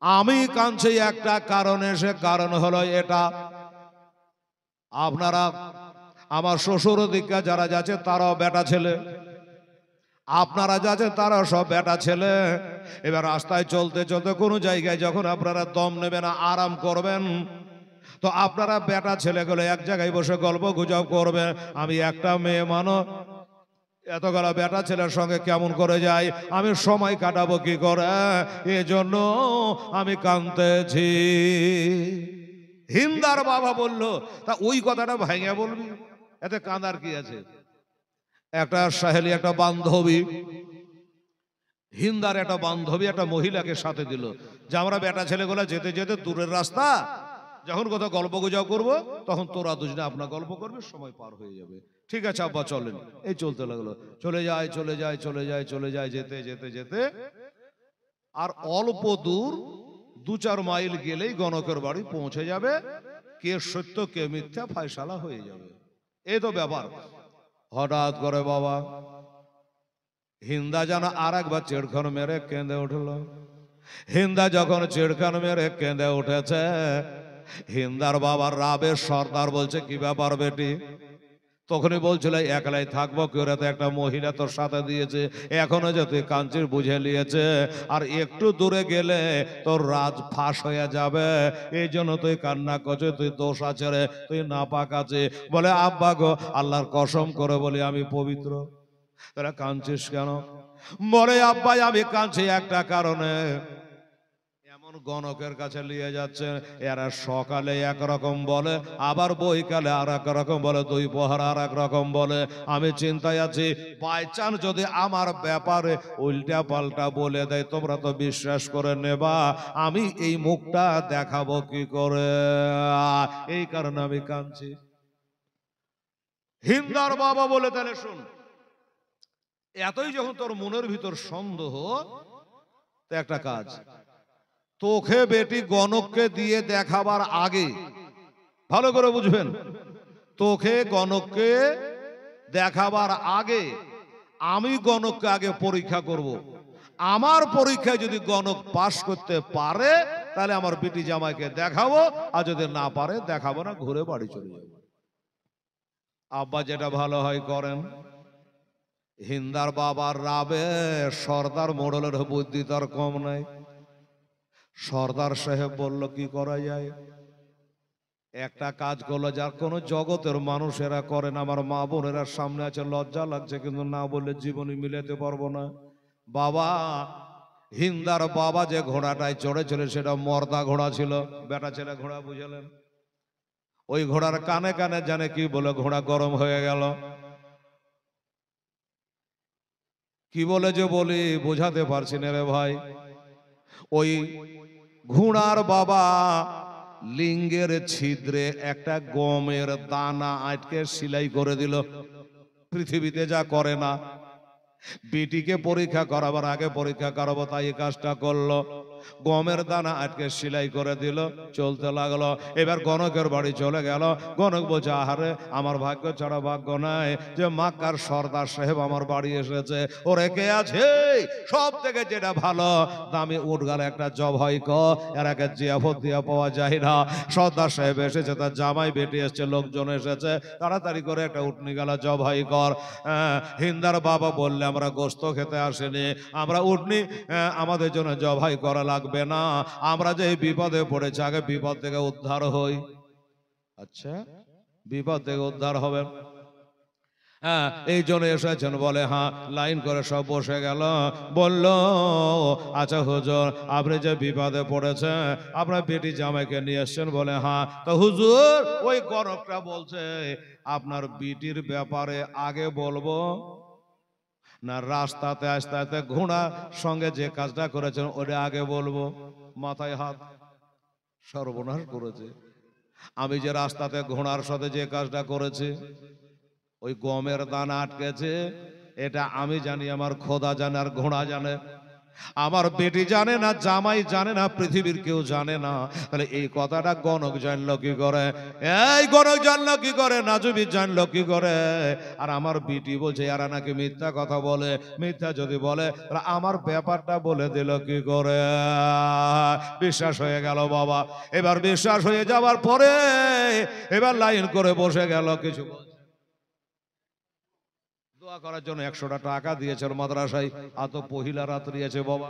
আমি কাঁদছি একটা কারণে, সে কারণ হলো এটা, আপনারা আমার শ্বশুর দিকে যারা যাচ্ছে তারাও বেটা ছেলে, আপনারা যাচ্ছে তারা সব বেটা ছেলে। এবার রাস্তায় চলতে চলতে কোনো জায়গায় যখন আপনারা দম নেবেন, আরাম করবেন, তো আপনারা বেটা ছেলেগুলো এক জায়গায় বসে গল্প গুজব করবেন। আমি একটা মেয়ে মানুষ, এতগুলো বেটা ছেলের সঙ্গে কেমন করে যাই, আমি সময় কাটাবো কি করে, এজন্য আমি কাঁদতেছি। হিন্দার বাবা বলল, তা ওই কথাটা ভাঙে বলবি, এতে কাঁদার কি আছে? একটা সাহেলি, একটা বান্ধবী, হিন্দার একটা বান্ধবী একটা মহিলাকে সাথে দিল যে আমরা বেটা ছেলেগুলা যেতে যেতে দূরের রাস্তা, যখন কোথাও গল্প গুজব করবো তখন তোরা দুজনে আপনার গল্প করবে, সময় পার হয়ে যাবে। ঠিক আছে আব্বা চলেন। এই চলতে লাগলো, চলে যায় চলে যায় চলে যায় চলে যায়, যেতে যেতে যেতে আর অল্প দূর, 2-4 মাইল গেলেই গণকের বাড়ি পৌঁছে যাবে, কে সত্য কে মিথ্যা ফয়সালা হয়ে যাবে। এই তো ব্যাপার। হঠাৎ করে বাবা হিন্দা যেন আর একবার চেড়খান মেরে কেঁদে উঠল। হিন্দা যখন চেড়খান মেরে কেঁদে উঠেছে, হিন্দার বাবার রাবের সর্দার বলছে, কি ব্যাপার বেটি? তখনই বলছিল, একলাই থাকবো, কেউ তো একটা মহিলা তোর সাথে দিয়েছে, এখনো যে তুই কাঞ্চির বুঝে নিয়েছে, আর একটু দূরে গেলে তোর রাজ ফাঁস হয়ে যাবে, এই জন্য তুই কান্না করছে, তুই দোষ আছে রে, তুই নাপাক আছে। বলে, আব্বা গো, আল্লাহর কসম করে বলি আমি পবিত্র। তোরা কাঁদছিস কেন? বলে, আব্বাই আমি কাঁদছি একটা কারণে, এমন গণকের কাছে নিয়ে যাচ্ছে, এরা সকালে একরকম বলে, আবার বৈকালে আর এক রকম বলে, 2 প্রহর আর এক রকম বলে। আমি চিন্তায় আছি, বাই চান্স যদি আমার ব্যাপারে উল্টা পাল্টা বলে দেয়, তোমরা তো বিশ্বাস করে নেবা, আমি এই মুখটা দেখাবো কি করে? এই কারণে আমি কাঁদছি। হিন্দার বাবা বলে, তাহলে শুন, এতই যখন তোর মনের ভিতর সন্দেহ, তো একটা কাজ, তোকে বেটি গণককে দিয়ে দেখাবার আগে, ভালো করে বুঝবেন, তোকে গণককে দেখাবার আগে আমি গণককে আগে পরীক্ষা করব। আমার পরীক্ষায় যদি গণক পাশ করতে পারে, তাহলে আমার বেটি জামাইকে দেখাবো, আর যদি না পারে দেখাবো না, ঘুরে বাড়ি চলে যাবো। আব্বা যেটা ভালো হয় করেন। হিন্দার বাবার রাবে সর্দার মোড়লের বুদ্ধি তার কম নাই। সর্দার সাহেব বলল, কি করা যায়? একটা কাজ করলো, যার কোনো জগতের মানুষেরা করে না, আমার মা বোনেরা সামনে আছে, লজ্জা লাগছে, কিন্তু না বললে জীবনে মিলাতে পারবো না। বাবা, হিন্দার বাবা যে ঘোড়াটায় চড়েছিল সেটা মর্দা ঘোড়া ছিল, বেটা ছেলে ঘোড়া, বুঝলেন? ওই ঘোড়ার কানে কানে জানে কি বলে, ঘোড়া গরম হয়ে গেল। কি বলে যে বলি, বোঝাতে পারছি না রে ভাই। ওই ঘোড়ার বাবা লিঙ্গের ছিদ্রে একটা গমের দানা আটকে সেলাই করে দিল। পৃথিবীতে যা করে না, বেটিকে পরীক্ষা করাবার আগে পরীক্ষা করাবো, তাই এই কাজটা করলো। গমের দানা আটকে সেলাই করে দিল, চলতে লাগলো। এবার গণকের বাড়ি চলে গেল। গণক বলছে, আহারে আমার ভাগ্য ছাড়া ভাগ্য নাই যে মাক্কার সর্দার সাহেব আমার বাড়ি এসেছে। ও রেখে আছে সব থেকে যেটা ভালো দামি উঠ গেল একটা জবাই কর, এর আগে জিয়াফত দিয়া পাওয়া যায় না। সর্দার সাহেব এসেছে, তার জামাই বেটি এসছে, লোকজন এসেছে, তাড়াতাড়ি করে একটা উঠনি গেল জবাই কর। হিন্দার বাবা বললে, আমরা গোস্ত খেতে আসেনি, আমরা উঠনি আমাদের জন্য জবাই করা লাগবে না, আমরা যে বিপদে পড়েছে আগে বিপদ থেকে উদ্ধার হই। আচ্ছা, বিপদ থেকে উদ্ধার হবে। হ্যাঁ এই জন্য এসেছেন বলে হ্যাঁ লাইন করে সব বসে গেল বলল আচ্ছা হুজুর আপনি যে বিপদে পড়েছেন আপনার বেটি জামাইকে নিয়ে এসছেন বলে হ্যাঁ তো হুজুর ওই গণকটা বলছে আপনার বিটির ব্যাপারে আগে বলবো না রাস্তাতে আসতে আসতে ঘোড়ার সঙ্গে যে কাজটা করেছেন ওটা আগে বলবো মাথায় হাত সর্বনাশ করেছে আমি যে রাস্তাতে ঘোড়ার সাথে যে কাজটা করেছি ওই গমের দানা আটকেছে এটা আমি জানি আমার খোদা জানে আর ঘোড়া জানে আমার বেটি জানে না জামাই জানে না পৃথিবীর কেউ জানে না তাহলে এই কথাটা গণক জানলো কি করে এই গণক জানলো কি করে নাজুবি জানলো কি করে আর আমার বিটি বলছে এরা নাকি মিথ্যা কথা বলে মিথ্যা যদি বলে তাহলে আমার ব্যাপারটা বলে দিল কি করে বিশ্বাস হয়ে গেল বাবা এবার বিশ্বাস হয়ে যাওয়ার পরে এবার লাইন করে বসে গেল কিছু দোয়া করার জন্য 100টা টাকা দিয়েছে মাদ্রাসায় এত পহিলা রাত্রি আছে বাবা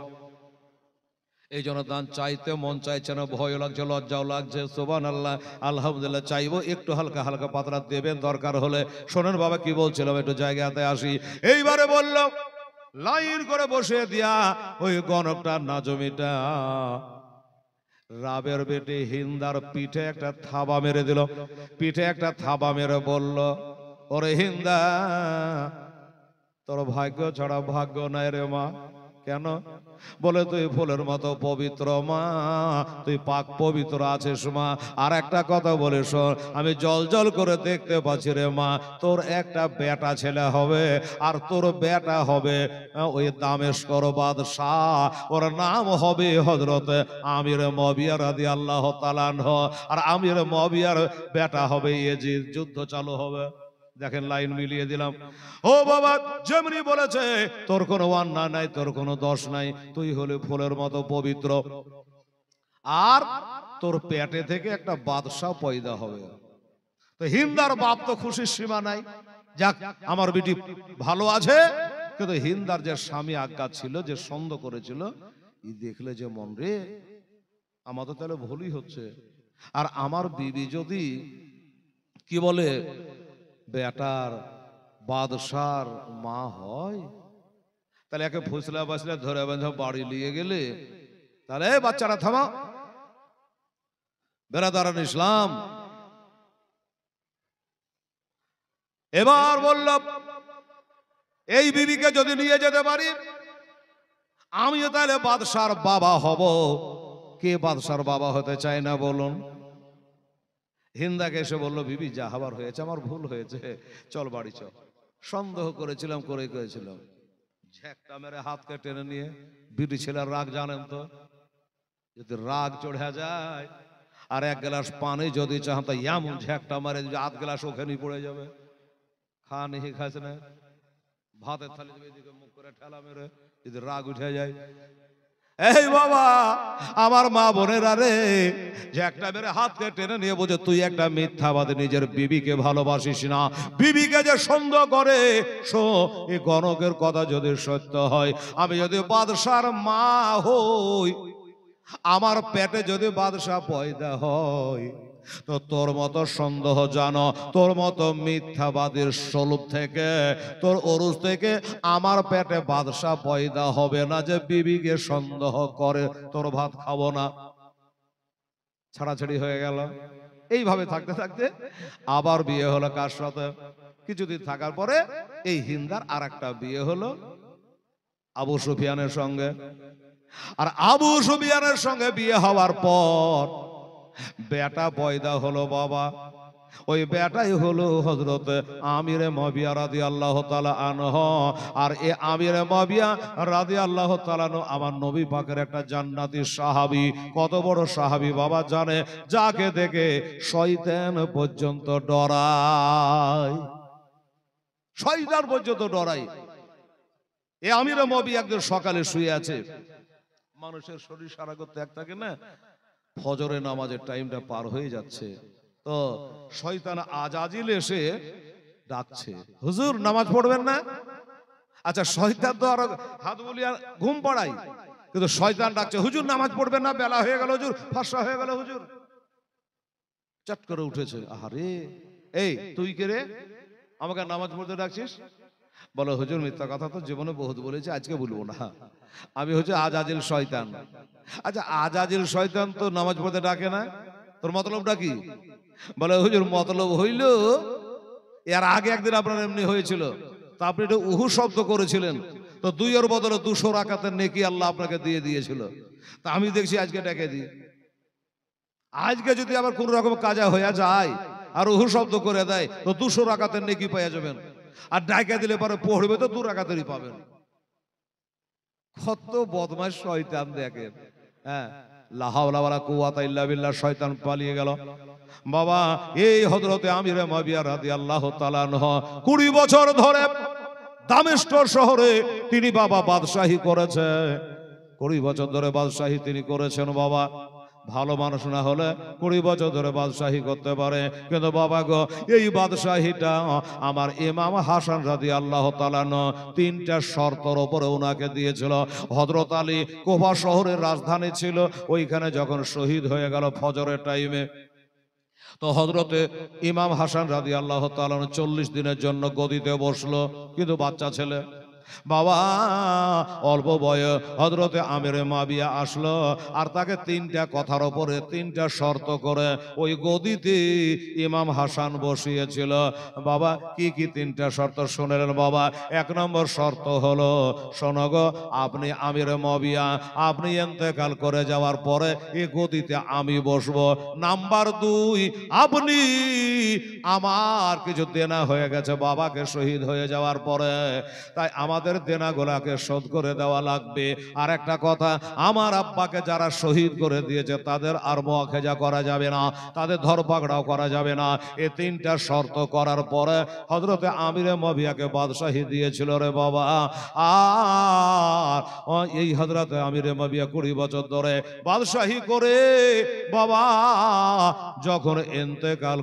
এই জন্য দান চাইতে মন চাইছে না ভয় লাগছে লজ্জাও লাগছে সুবহানাল্লাহ আলহামদুলিল্লাহ চাইবো একটু হালকা হালকা পাতলা দেবেন দরকার হলে শোনেন বাবা কি বলছিলাম একটু জায়গাতে আসি এইবারে বললাম লাইন করে বসে দিয়া ওই গণকটা নাজমিটা রাবের বেটি হিন্দার পিঠে একটা থাবা মেরে দিল পিঠে একটা থাবা মেরে বলল ওরে হিন্দা তোর ভাগ্য ছাড়া ভাগ্য নাই রে মা কেন বলে তুই ফুলের মতো পবিত্র মা তুই পাক পবিত্র আছিস মা আর একটা কথা বলে শোন আমি জল জল করে দেখতে পাচ্ছি রে মা তোর একটা বেটা ছেলে হবে আর তোর বেটা হবে ওই দামেস্কর বাদশাহ ওর নাম হবে হযরত আমির মুয়াবিয়া রাদিয়াল্লাহু তাআলা আনহু আর আমির মুয়াবিয়ার বেটা হবে ইয়াজিদ যুদ্ধ চালু হবে দেখেন লাইন মিলিয়ে দিলাম ও বাবা যেমনি বলেছে তোর কোনো অন্যায় নাই তোর কোনো দোষ নাই তুই হলে ফুলের মতো পবিত্র আর তোর পেটে থেকে একটা বাদশা পয়দা হবে তো হিন্দার বাপ তো খুশির সীমা নাই যাক আমার বেটি ভালো আছে কিন্তু হিন্দার যে স্বামী আজ্ঞা ছিল যে সন্দেহ করেছিল ই দেখলে যে মন রে আমার তো তাহলে ভুলই হচ্ছে আর আমার বিবি যদি কি বলে বেটার বাদশার মা হয় তাহলে একে ফুসলা বাসলা ধরে বেঁধে বাড়ি নিয়ে গেলে তাহলে বাচ্চারা থামা বেরাদারান ইসলাম এবার বলল এই বিবিকে যদি নিয়ে যেতে পারি আমিও তাহলে বাদশার বাবা হব কে বাদশার বাবা হতে চায় না বলুন হিন্দাকে এসে বললো বিবি যা হবার হয়েছে আমার ভুল হয়েছে চল বাড়ি চল সন্দেহ করেছিলাম করেছিলাম ঝেকটা মেরে হাতকে টেনে নিয়ে বিটি ছেলের রাগ জানেন তো যদি রাগ চড়ে যায় আর এক গ্লাস পানি যদি চান তো এমন ঝেকটা মারে আধ গ্লাস ওখানেই পড়ে যাবে খা নিহি খাস না ভাতের থালি এদিকে মুখ করে ঠেলা মেরে যদি রাগ উঠে যায় এই বাবা আমার মা বোনেরা রে যে একটা মেরে হাতকে টেনে নিয়ে বোঝে তুই একটা মিথ্যাবাদী নিজের বিবিকে ভালোবাসিস না বিবিকে যে সন্দেহ করে শো এই গণকের কথা যদি সত্য হয় আমি যদি বাদশার মা হই আমার পেটে যদি বাদশা পয়দা হয় তো তোর মতো সন্দেহ জানো তোর মতো মিথ্যাবাদীর স্বরূপ থেকে তোর অরুজ থেকে আমার পেটে বাদশা পয়দা হবে না যে বিবিকে সন্দেহ করে তোর ভাত খাবো না ছাড়াছাড়ি হয়ে গেল এইভাবে থাকতে থাকতে আবার বিয়ে হলো কার সাথে কিছুদিন থাকার পরে এই হিন্দার আর একটা বিয়ে হলো আবু সুফিয়ানের সঙ্গে আর আবু সুফিয়ানের সঙ্গে বিয়ে হওয়ার পর বেটা পয়দা হলো বাবা ওই বেটাই হলো হযরত আমির মুয়াবিয়া রাদিয়াল্লাহু তাআলা আনহু আর এই আমির মুয়াবিয়া রাদিয়াল্লাহু তাআলা আনহু আমার নবী পাকের একটা জান্নাতি সাহাবী কত বড় সাহাবী বাবা জানে যাকে দেখে শয়তান পর্যন্ত ডরায় শয়তান পর্যন্ত ডরায় এই আমির মুয়াবিয়া একদিন সকালে শুয়ে আছে মানুষের শরীর সারা করতে এক থাকে না ফজরের নামাজের টাইমটা পার হয়ে যাচ্ছে তো শয়তান আজাজিল এসে ডাকছে হুজুর নামাজ পড়বেন না আচ্ছা শয়তান তো আর হাত বলিয়া ঘুম পাড়াই কিন্তু শয়তান ডাকছে হুজুর নামাজ পড়বেন না বেলা হয়ে গেল হুজুর ফসা হয়ে গেল হুজুর চট করে উঠেছে আরে এই তুই কে রে আমাকে নামাজ পড়তে ডাকছিস? বলো হুজুর মিথ্যা কথা তো জীবনে বহুত বলেছি, আজকে বলবো না, আমি হচ্ছে আজাজিল শয়তান। আচ্ছা আজাজিল শয়তান তো নামাজ পড়তে ডাকে না, তোর মতলবটা কি? বলে হুজুর মতলব হইল এর আগে একদিন আপনার এমনি হয়েছিল, তা আপনি একটু উহু শব্দ করেছিলেন, তো 2 এর বদলে 200 রাকাতের নেকি আল্লাহ আপনাকে দিয়ে দিয়েছিল, তা আমি দেখছি আজকে ডেকে দিই। আজকে যদি আবার কোন রকম কাজা হয়ে যায় আর উহু শব্দ করে দেয় তো 200 রাকাতের নেকি পেয়ে যাবেন, আর ডাকে দিলে পরে পড়বে তো 2 রাকাতেরই পাবেন। কত বদমাশ শয়তান দেখেন। হ্যাঁ, লা হাওলা ওয়ালা কুওয়াতা ইল্লা বিল্লাহ, শয়তান পালিয়ে গেল। বাবা এই হযরতে আমির মুআবিয়া রাদিয়াল্লাহু তাআলা আনহু 20 বছর ধরে দামেস্ক শহরে তিনি বাবা বাদশাহী করেছে, 20 বছর ধরে বাদশাহী তিনি করেছেন। বাবা ভালো মানুষ না হলে 20 বছর ধরে বাদশাহী করতে পারে, কিন্তু বাবা গো এই বাদশাহীটা আমার ইমাম হাসান রাদিয়াল্লাহু তাআলা আনহু 3টা শর্তের উপরে ওনাকে দিয়েছিল। হযরত আলী কুফা শহরের রাজধানী ছিল, ওইখানে যখন শহীদ হয়ে গেল ফজরের টাইমে, তো হযরতে ইমাম হাসান রাদিয়াল্লাহু তাআলা 40 দিনের জন্য গদিতে বসলো, কিন্তু বাচ্চা ছেলে। বাবা অল্প বয়স হযরতে আমিরে মুআবিয়া আসলো, আর তাকে 3টা কথার উপরে 3টা শর্ত করে ওই গদিতে ইমাম হাসান বসিয়েছিল। বাবা কি কি 3টা শর্ত শুনলেন বাবা? 1 নম্বর শর্ত হলো, শোনো গো আপনি আমিরে মুআবিয়া, আপনি ইন্তেকাল করে যাওয়ার পরে এই গদিতে আমি বসবো। নাম্বার 2, আপনি আমার কিছু দেনা হয়ে গেছে বাবাকে শহীদ হয়ে যাওয়ার পরে, তাই আমাদের দেনাগুলাকে শোধ করে দেওয়া লাগবে। আর একটা কথা, আমার আব্বাকে যারা শহীদ করে দিয়েছে তাদের আর মুআখাজা করা যাবে না, তাদের ধরপাকড়াও করা যাবে না। এই 3টা শর্ত করার পরে হযরতে আমিরে মুআবিয়াকে বাদশাহী দিয়েছিল রে বাবা। আর এই হযরতে আমিরে মুআবিয়া 20 বছর ধরে বাদশাহী করে বাবা যখন ইন্তেকাল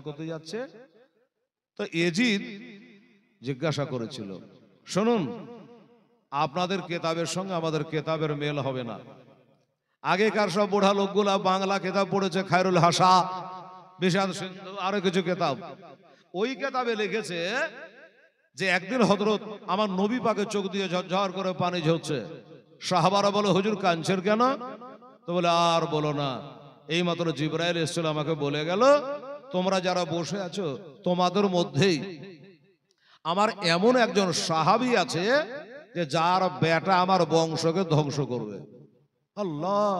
করতে যাচ্ছে, তো এজিদ জিজ্ঞাসা করেছিল, শুনুন আপনাদের কেতাবের সঙ্গে আমাদের কেতাবের মেল হবে না। আগেকার সব বুড়া লোকগুলা বাংলা কেতাব পড়েছে, খায়রুল হাসা, বিষাদ সিন্ধু, আরো কিছু কেতাব। ওই কেতাবে লিখেছে যে একদিন হযরত আমার নবী পাকে চোখ দিয়ে ঝরঝর করে পানি ঝরছে। সাহাবারা বলে হুজুর কাঁদছেন কেন? তো বলে আর বলো না, এই মাত্র জিবরাইল এসেছিল, আমাকে বলে গেল তোমরা যারা বসে আছো তোমাদের মধ্যেই আমার এমন একজন সাহাবী আছে যে যার বেটা আমার বংশকে ধ্বংস করবে। আল্লাহ,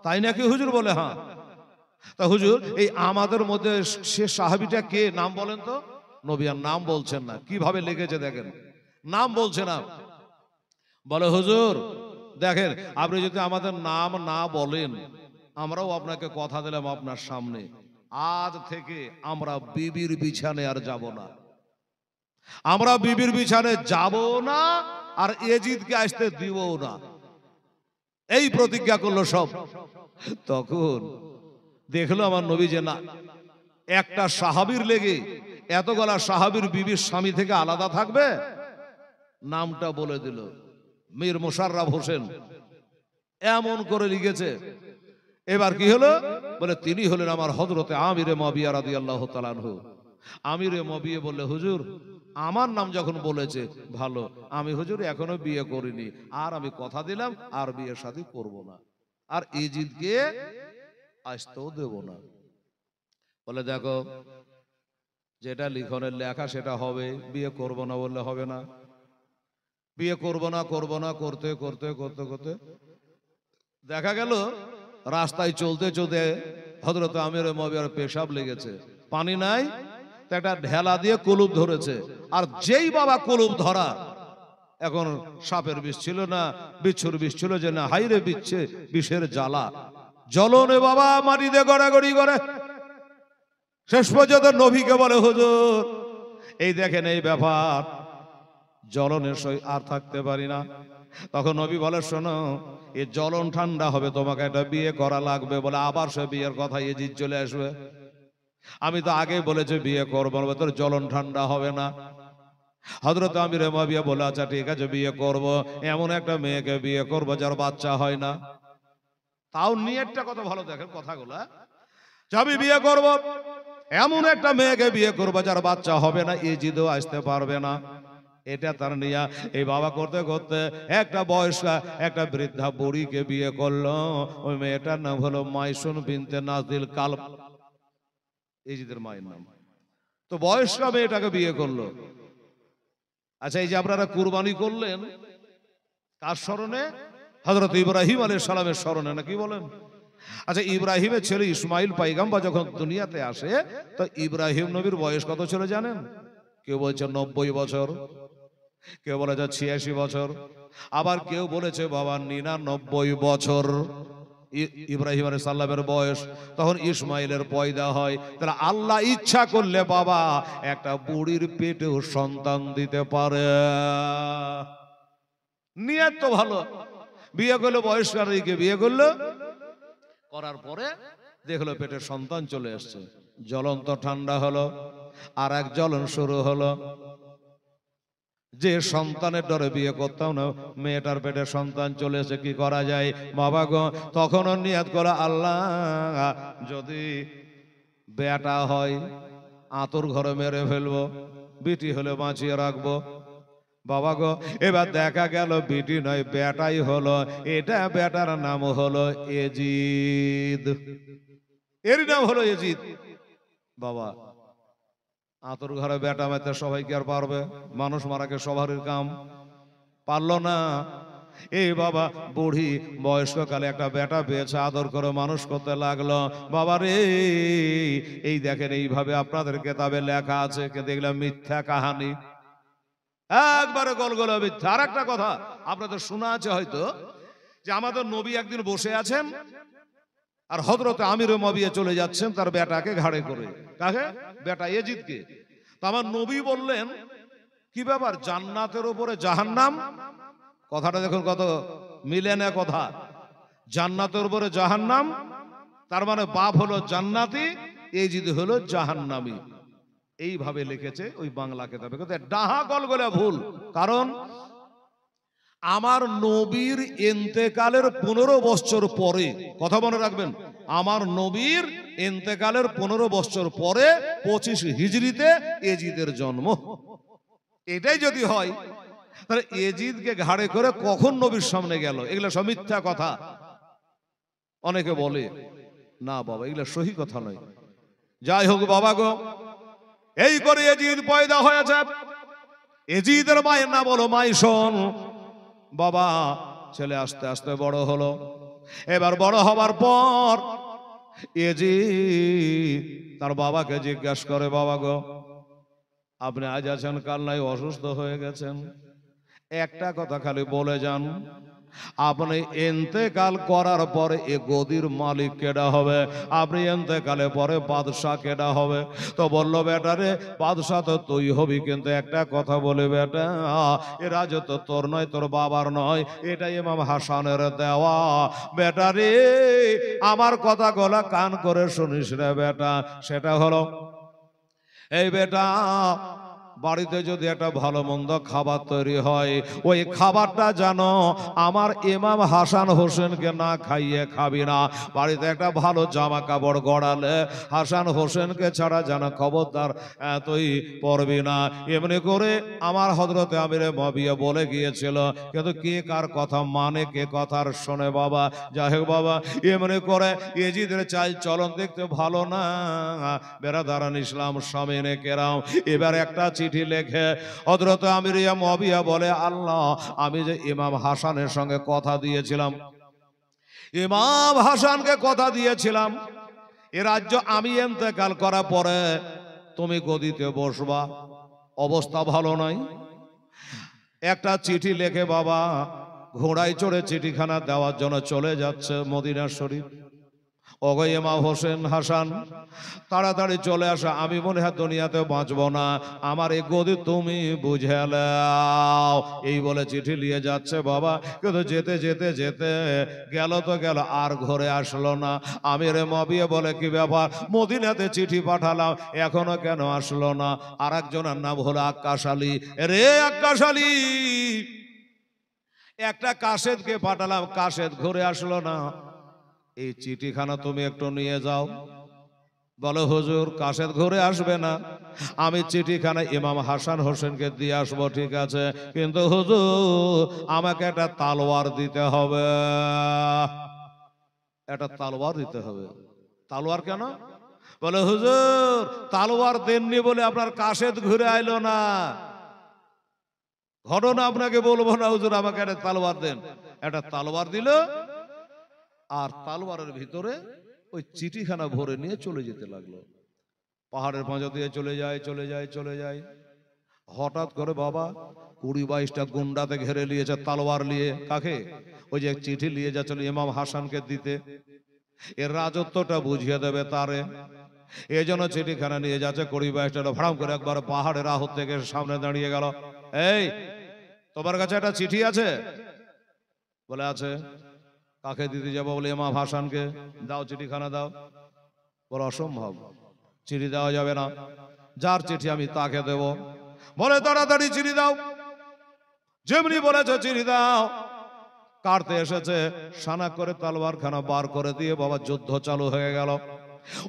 তাই নাকি হুজুর? বলে হ্যাঁ। তা হুজুর এই আমাদের মধ্যে সে সাহাবীটা কে, নাম বলেন তো? নবী আর নাম বলছেন না, কিভাবে লিখেছে দেখেন, নাম বলছে না। বলে হুজুর দেখেন, আপনি যদি আমাদের নাম না বলেন, আমরাও আপনাকে কথা দিলাম আপনার সামনে, আজ থেকে আমরা বিবির বিছানে আর যাব না, আমরা বিবির বিছানে যাব না, আর এজিদকে আসতে দিব না, এই প্রতিজ্ঞা করলো সব। তখন দেখলো আমার নবী যে না, একটা সাহাবীর লেগে এতগুলা সাহাবীর বিবির স্বামী থেকে আলাদা থাকবে। নামটা বলে দিল, মীর মোশাররফ হোসেন, এমন করে লিখেছে। এবার কি হলো? বলে তিনি হলেন আমার হযরতে আমিরে মুআবিয়া রাদিয়াল্লাহু তাআলা আনহু। আমিরে মুআবিয়া বললে হুজুর আমার নাম যখন বলেছে ভালো, আমি হুজুর এখনো বিয়ে করিনি, আর আমি কথা দিলাম আর বিয়ে শাদী করব না, আর ইজিদকে আসতেও দেব না। বলে দেখো যেটা লিখনের লেখা সেটা হবে, বিয়ে করব না বললে হবে না। বিয়ে করব না করতে করতে করতে করতে দেখা গেল রাস্তায় চলতে চলতে হযরত আমিরে মুআবিয়ার পেশাব লেগেছে, পানি নাই, একটা ঢেলা দিয়ে কলুব ধরেছে। আর যেই বাবা কলুব ধরা, এখন সাপের বিষ ছিল না, বিচ্ছুর বিষ ছিল যে না, হাইরে বিচ্ছে বিষের জ্বালা, জ্বলনে বাবা মাটিতে গড়াগড়ি করে। শেষ পর্যন্ত নবীকে বলে হুজুর এই দেখেন এই ব্যাপার, জ্বলনের সই আর থাকতে পারি না। তখন নবী বলে শোনো, এই জ্বলন ঠান্ডা হবে, তোমাকে একটা বিয়ে করা লাগবে। বলে আবার সে বিয়ের কথা এজিদ চলে আসবে, আমি তো আগে বলেছি বিয়ে করবো, তোর জ্বলন ঠান্ডা হবে না। হযরত আমিরে মুআবিয়া বলে আচ্ছা ঠিক আছে বিয়ে করব, এমন একটা মেয়েকে বিয়ে করবো যার বাচ্চা হয় না। তাও নিয়তটা কত ভালো, দেখেন কথাগুলা, আমি বিয়ে করব, এমন একটা মেয়েকে বিয়ে করবো যার বাচ্চা হবে না, এজিদও আসতে পারবে না। এটা তার নিয়া এই বাবা করতে করতে একটা বয়স্কা একটা বৃদ্ধা বুড়িকে বিয়ে করলো। ওই মেয়েটার নাম হলো মাইসুন বিনতে নাজিল কালব, এজিদের মায়ের নাম। তো বয়স্কা মেয়েটাকে বিয়ে করলো। আচ্ছা, এই যে আপনারা কুরবানি করলেন কার স্মরণে? হযরত ইব্রাহিম আলাইহিস সালামের স্মরণে, নাকি বলেন? আচ্ছা, ইব্রাহিমের ছেলে ইসমাইল পয়গম্বর যখন দুনিয়াতে আসে, তো ইব্রাহিম নবীর বয়স কত ছিল জানেন? কেউ বলছে 90 বছর, কেউ বলেছে 86 বছর, আবার কেউ বলেছে বাবা 99 বছর ইব্রাহিম আলাইহিস সালামের বয়স। তখন ইসমাইলের পয়দা হয়। তাহলে আল্লাহ ইচ্ছা করলে বাবা একটা বুড়ির পেটেও সন্তান দিতে পারে। নিয়ত তো ভালো। বিয়ে করলো, বয়স্কারীকে বিয়ে করলো, করার পরে দেখলো পেটে সন্তান চলে আসছে। জ্বলন্ত ঠান্ডা হলো, আর এক জ্বলন শুরু হলো। যে সন্তানের ডরে বিয়ে করতাম না, মেয়েটার পেটে সন্তান চলে এসে কি করা যায় বাবা গো? তখনও নিয়ত করা, আল্লাহ যদি বেটা হয় আতর ঘরে মেরে ফেলবো, বিটি হলে বাঁচিয়ে রাখবো। বাবা গো, এবার দেখা গেল বিটি নয় বেটাই হলো। এটা বেটার নাম হলো এজিদ, এর নাম হলো এজিদ। বাবা, আতর ঘরে বেটা মারতে সবাই কি আর পারবে? মানুষ মারাকে সবারই কাম, পারলো না। এই বাবা বুড়ি বয়স্ককালে একটা বেটা পেয়েছে, আদর করে মানুষ করতে লাগলো। বাবা রে, এই দেখেন এইভাবে আপনাদের কেতাবে লেখা আছে, কিন্তু এগুলো মিথ্যা কাহানি, একবারে গলগলা মিথ্যা। আর একটা কথা আপনাদের শোনা আছে হয়তো, যে আমাদের নবী একদিন বসে আছেন আর হযরত আমির মুআবিয়া চলে যাচ্ছেন তার বেটাকে ঘাড়ে করে। কাকে? বেটা এজিদকে। তো আমার নবী বললেন, কি ব্যাপার, জান্নাতের উপরে জাহান্নাম? কথাটা দেখুন কত মিলে না কথা। জান্নাতের উপরে জাহান্নাম, তার মানে বাপ হলো জান্নাতি, এজিদ হলো জাহান্নামী। এইভাবে লিখেছে ওই বাংলা কেতাবে। ডাহা গলগলা ভুল। কারণ আমার নবীর ইন্তেকালের 15 বছর পরে, কথা মনে রাখবেন, আমার নবীর ইন্তেকালের 15 বছর পরে 25 হিজরিতে এজিদের জন্ম। এটাই যদি হয়, তাহলে এজিদকে ঘাড়ে করে কখন নবীর সামনে গেল? এগুলো সব মিথ্যা কথা। অনেকে বলে না বাবা, এগুলো সহি কথা নয়। যাই হোক বাবা গো, এই করে এজিদ পয়দা হয়েছে। এজিদের মায়ের নাম হলো মাইসন। বাবা ছেলে আস্তে আস্তে বড় হলো। এবার বড় হবার পর এজিদ তার বাবাকে জিজ্ঞাসা করে, বাবা গো, আপনি আজ আছেন, কাল নাই অসুস্থ হয়ে গেছেন, একটা কথা খালি বলে যান, আপনি ইন্তেকাল করার পরে এ গদির মালিক কেডা হবে? আপনি ইন্তেকালে পরে বাদশাহ কেডা হবে? তো বললো, বেটা রে, বাদশাহ তো তুই হবি, কিন্তু একটা কথা বলে বেটা, এ রাজত্ব তোর নয়, তোর বাবার নয়, এটা ইমাম হাসানের দেওয়া। বেটা রে, আমার কথা গলা কান করে শুনিস রে বেটা। সেটা হলো, এই বেটা, বাড়িতে যদি একটা ভালো মন্দ খাবার তৈরি হয়, ওই খাবারটা জানো আমার ইমাম হাসান হোসেনকে না খাইয়ে খাবি না। বাড়িতে একটা ভালো জামা কাপড় গড়ালে হাসান হোসেনকে ছাড়া জানা খবরদার তুই পরবি না। এমনি করে আমার হযরতে আমিরে মুআবিয়া বলে গিয়েছিল, কিন্তু কে কার কথা মানে, কে কথার শোনে বাবা? যাই হোক বাবা, এমনি করে এজিদের চাল চলন দেখতে ভালো না। বেরাদারান ইসলাম সামিনে কেরাম, এবার একটা চিঠি লেখে হযরত আমির মুআবিয়া বলে, আল্লাহ, আমি যে ইমাম হাসানের সঙ্গে কথা দিয়েছিলাম, ইমাম হাসানকে কথা দিয়েছিলাম, এ রাজ্য আমি ইন্তেকাল করার পরে তুমি গদিতে বসবা, অবস্থা ভালো নয়। একটা চিঠি লেখে বাবা ঘোড়ায় চড়ে চিঠিখানা দেওয়ার জন্য চলে যাচ্ছে মদিনা শরীফ। ওগো ইমাম হোসেন হাসান, তাড়াতাড়ি চলে আসা, আমি মনে হয় দুনিয়াতে বাঁচবো না, আমার এই গদি তুমি বুঝে নাও। এই বলে চিঠি নিয়ে যাচ্ছে বাবা, কিন্তু যেতে যেতে যেতে গেল তো গেল, আর ঘরে আসলো না। আমির মুআবিয়া বলে, কি ব্যাপার, মদিনাতে চিঠি পাঠালাম, এখনো কেন আসলো না? আর একজনের নাম হলো আক্কাস আলী। রে আক্কাস আলী, একটা কাশেদকে পাঠালাম, কাশেদ ঘুরে আসলো না, এই চিঠিখানা তুমি একটু নিয়ে যাও। বলে হুজুর কাশেদ ঘুরে আসবে না, আমি চিঠিখানা ইমাম হাসান হোসেনকে দিয়ে আসবো, ঠিক আছে, কিন্তু হুজুর আমাকে একটা তালোয়ার দিতে হবে, একটা তালোয়ার দিতে হবে। তালোয়ার কেন? বলে হুজুর তালোয়ার দেননি বলে আপনার কাশেদ ঘুরে আইলো না। ঘটনা আপনাকে বলবো না, হুজুর আমাকে একটা তালোয়ার দেন। একটা তালোয়ার দিল, আর তালোয়ারের ভিতরে ওই চিঠিখানা ভরে নিয়ে চলে যেতে লাগলো। পাহাড়ের পাঁজা দিয়ে চলে যায় চলে যায় চলে যায়। হঠাৎ করে বাবা 20-22টা গুন্ডাতে ঘেরে নিয়েছে তালোয়ার নিয়ে। কাকে? ওই যে চিঠি নিয়ে যাচ্ছিল ইমাম হাসানকে দিতে, এর রাজত্বটা বুঝিয়ে দেবে তারে, এই জন্য চিঠিখানা নিয়ে যাচ্ছে। 20-22টা ভাড়াম করে একবার পাহাড়ের আহত থেকে সামনে দাঁড়িয়ে গেল। এই তোমার কাছে একটা চিঠি আছে? বলে আছে। কাকে দিতে যাবো? বলে ইমাম হাসানকে। দাও চিঠিখানা দাও। বলে অসম্ভব, চিঠি দেওয়া যাবে না, যার চিঠি আমি তাকে দেব। বলে তাড়াতাড়ি চিঠি দাও। যেমনি বলেছে চিঠি দাও, কাটতে এসেছে, সানা করে তালোয়ারখানা বার করে দিয়ে বাবা যুদ্ধ চালু হয়ে গেল।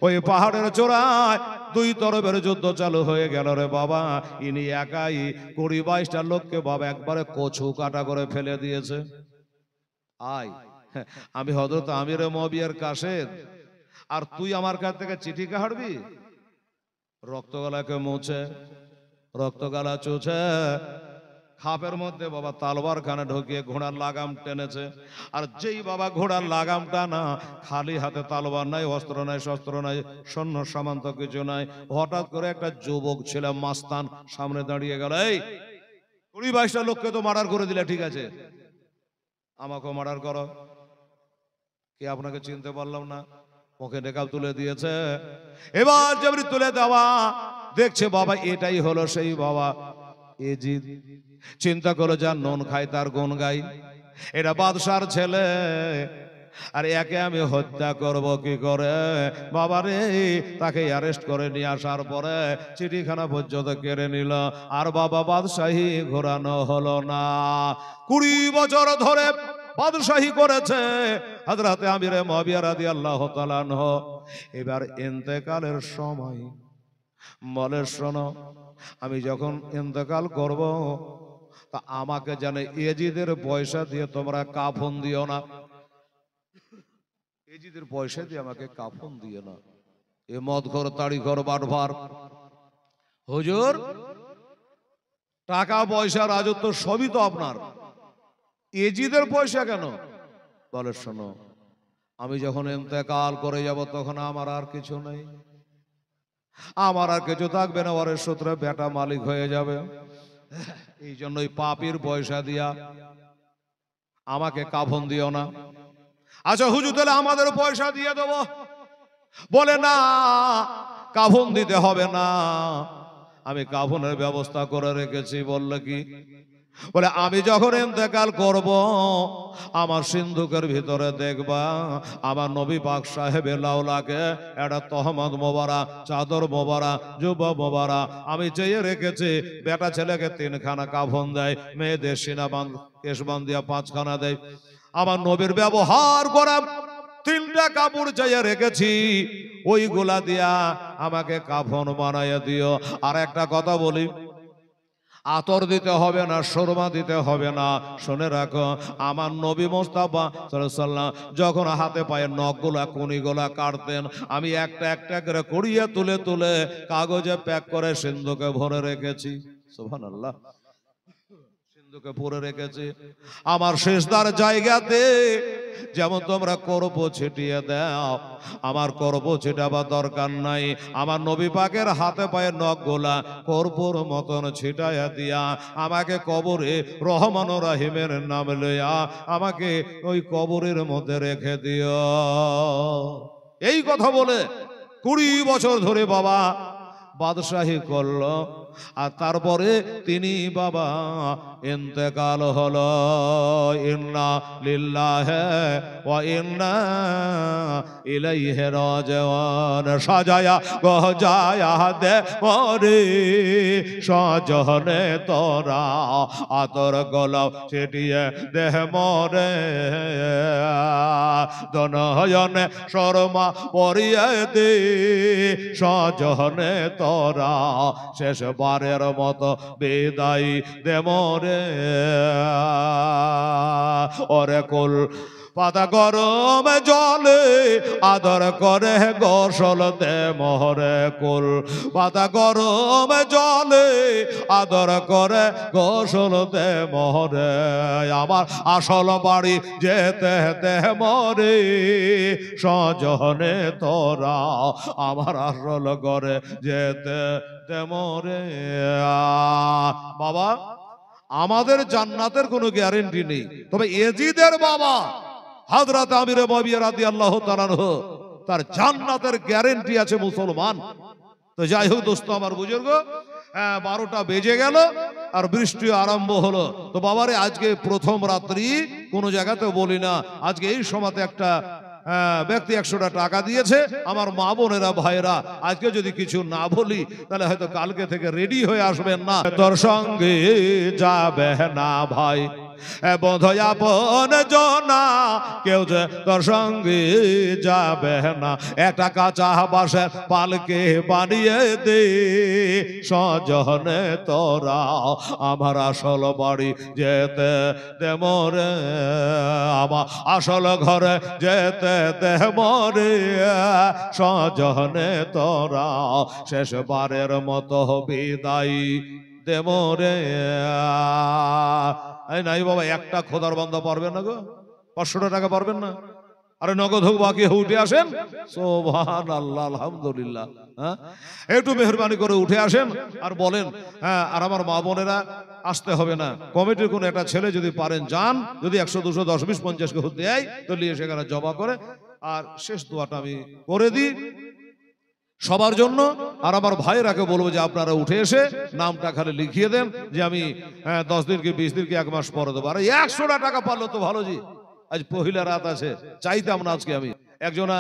ওই পাহাড়ের চূড়ায় 2 তরফের যুদ্ধ চালু হয়ে গেল রে বাবা। ইনি একাই 20-22টা লোককে বাবা একবারে কচু কাটা করে ফেলে দিয়েছে। আয় আমি হযরত আমিরে মুয়াবিয়ার কাশেদ, আর তুই আমার কাছ থেকে চিঠি কাটবি? রক্তগালাকে মুছে, রক্তগালা চুছে খাপের মধ্যে বাবা তালোয়ার খানে ঢুকিয়ে ঘোড়ার লাগাম টেনেছে। আর যেই বাবা ঘোড়ার লাগাম টানা, খালি হাতে, তালোয়ার নাই, অস্ত্র নাই, শস্ত্র নাই, সৈন্য সামন্ত কিছু নাই, হঠাৎ করে একটা যুবক ছেলে মাস্তান সামনে দাঁড়িয়ে গেল। এই 20-22টা লোককে তো মার্ডার করে দিলে, ঠিক আছে, আমাকেও মার্ডার করো। কে আপনাকে চিনতে পারলাম না। মুখে নেকাব তুলে দিয়েছে। এবার যেমনি তুলে দেওয়া, দেখছে বাবা এটাই হলো সেই বাবা এজিদ। চিন্তা করো, যার নুন খাই তার গুণ গাই, এটা বাদশার ছেলে, আর একে আমি হত্যা করব কি করে? বাবা রে, তাকে অ্যারেস্ট করে নিয়ে আসার পরে চিঠিখানা পর্যন্ত কেড়ে নিল, আর বাবা বাদশাহী ঘোরানো হলো না। 20 বছর ধরে বাদশাহী করেছে হযরত আমিরে মুয়াবিয়া রাদিয়াল্লাহু তাআলা আনহু। এবার ইন্তেকালের সময় বলে, শোনো, আমি যখন ইন্তেকাল করব তা আমাকে জানে এজিদের পয়সা দিয়ে তোমরা কাফন দিও না। এজিদের পয়সা দিয়ে আমাকে কাফন দিও না। এ মদখোর, তাড়িখোর, বাটভার। হুজুর টাকা পয়সা রাজত্ব সবই তো আপনার, এজিদের পয়সা কেন? বলে শোনো, আমি যখন ইন্তেকাল করে যাব তখন আমার আর কিছু নেই, আমার আর কিছু থাকবে না, ওর সূত্রে বেটা মালিক হয়ে যাবে। এই জন্যই পাপির পয়সা দিয়া আমাকে কাফন দিও না। আচ্ছা হুজুর, তাহলে আমাদের পয়সা দিয়ে দেবো। বলে না, কাফন দিতে হবে না, আমি কাফনের ব্যবস্থা করে রেখেছি। বললে কি? বলে আমি যখন ইন্তেকাল করব আমার সিন্ধুকের ভিতরে দেখবা আমার নবী পাক সাহেবে লাউলাকে একটা তহমত মোবারক, চাদর মোবারক, জুব্বা মোবারক আমি চেয়ে রেখেছি। বেটা ছেলেকে 3খানা কাফন দেয়, মেয়েদের সিনা বাঁধ, কেশ বান্ধিয়া 5খানা দেয়। আমার নবীর ব্যবহার করা 3টা কাপড় চাইয়া রেখেছি, ওইগুলা দিয়া আমাকে কাফন বানাইয়া দিও। আর একটা কথা বলি, আতর দিতে হবে না, সুরমা দিতে হবে না। শুনে রাখো, আমার নবী মুস্তাফা সাল্লাল্লাহু আলাইহি ওয়াসাল্লাম যখন হাতে পায়ে নখগুলা, কুনিগুলা কাটতেন, আমি একটা একটা করে কড়িয়ে তুলে তুলে কাগজে প্যাক করে সিন্ধুকে ভরে রেখেছি। সুবহানাল্লাহ, সিন্ধুকে ভরে রেখেছি। আমার সিজদার জায়গাতে যেমন তোমরা করব ছিটিয়ে দাও, আমার করব ছিটাবার দরকার নাই। আমার নবী পাকের হাতে পায়ে নখগুলা কর্পূর মতন ছিটাইয়া দিয়া আমাকে কবরে রহমান রাহিমের নাম লইয়া আমাকে ওই কবরের মধ্যে রেখে দিও। এই কথা বলে 20 বছর ধরে বাবা বাদশাহী করলো। আর তারপরে তিনি বাবা ইন্তেকাল হলো। ইন্না লিল্লাহি ওয়া ইন্না ইলাইহি রাজিউন। সাজায়া গজায়া দে মরে সজনে তোরা, আতর গোলাপ ছিটিয়ে দেহ মরে, দনয়নে শর্মা পরিয়ে দে সজনে তোরা, শেষবারের মতো বিদায় দে মরে। ওরে কুল পাতা গরম জলে আদর করে গোসল দে মোহরে, কুল পাতা গরম জলে আদর করে গোসল দে মোহরে, আমার আসল বাড়ি যেতে দে মরে সজনে তোরা, আমার আসল ঘরে যেতে দে মরে। বাবা আমাদের জান্নাতের কোনো গ্যারেন্টি নেই, তবে এজিদের বাবা হযরত আমির মুআবিয়া রাদিয়াল্লাহু তাআলা আনহু তার জান্নাতের গ্যারেন্টি আছে মুসলমান। তো যাই হোক দোস্ত আমার বুজুর্গ, 12টা বেজে গেল আর বৃষ্টি আরম্ভ হলো। তো বাবারে আজকে প্রথম রাত্রি কোনো জায়গাতে বলি না, আজকে এই সময়তে একটা ব্যক্তি 100টা টাকা দিয়েছে। আমার মা বোনেরা ভাইরা আজকে যদি কিছু না বলি তাহলে হয়তো কালকে থেকে রেডি হয়ে আসবেন না। তোর সঙ্গে যাবে না ভাই বোধয় আপন জনা, কেউ যে তোর সঙ্গে যাবে না, একটা কাঁচা বাঁশের পালকে বানিয়ে দে সজনে তোরা, আমার আসল বাড়ি যেতে দে মরে, আমার আসল ঘরে যেতে দে মরে সজনে তোরা, শেষবারের মতো বিদায় দে মরে। নাই বাবা একটা খোদার বান্দা পারবেন না গো, 500 টাকা পারবেন না? আরে নগদ হোক বাকি উঠে আসেন, সুবহানাল্লাহ আলহামদুলিল্লাহ। হ্যাঁ একটু মেহরবানি করে উঠে আসেন আর বলেন। হ্যাঁ আর আমার মা বোনেরা আসতে হবে না, কমিটির কোন একটা ছেলে যদি পারেন যান, যদি 100 200 10 20 50 কেউ দেয় তো নিয়ে সেখানে জমা করে আর শেষ দোয়াটা আমি করে দিই সবার জন্য। আর আমার ভাইরাকে বলবো যে আপনারা উঠে এসে নামটা খালি লিখিয়ে দেন যে আমি 10 দিন কি 20 দিন কি 1 মাস পরে দেবো। আর 100 টাকা পারলো তো ভালো জি, আজ পহিলা রাত আছে, চাইতাম না আজকে আমি একজনা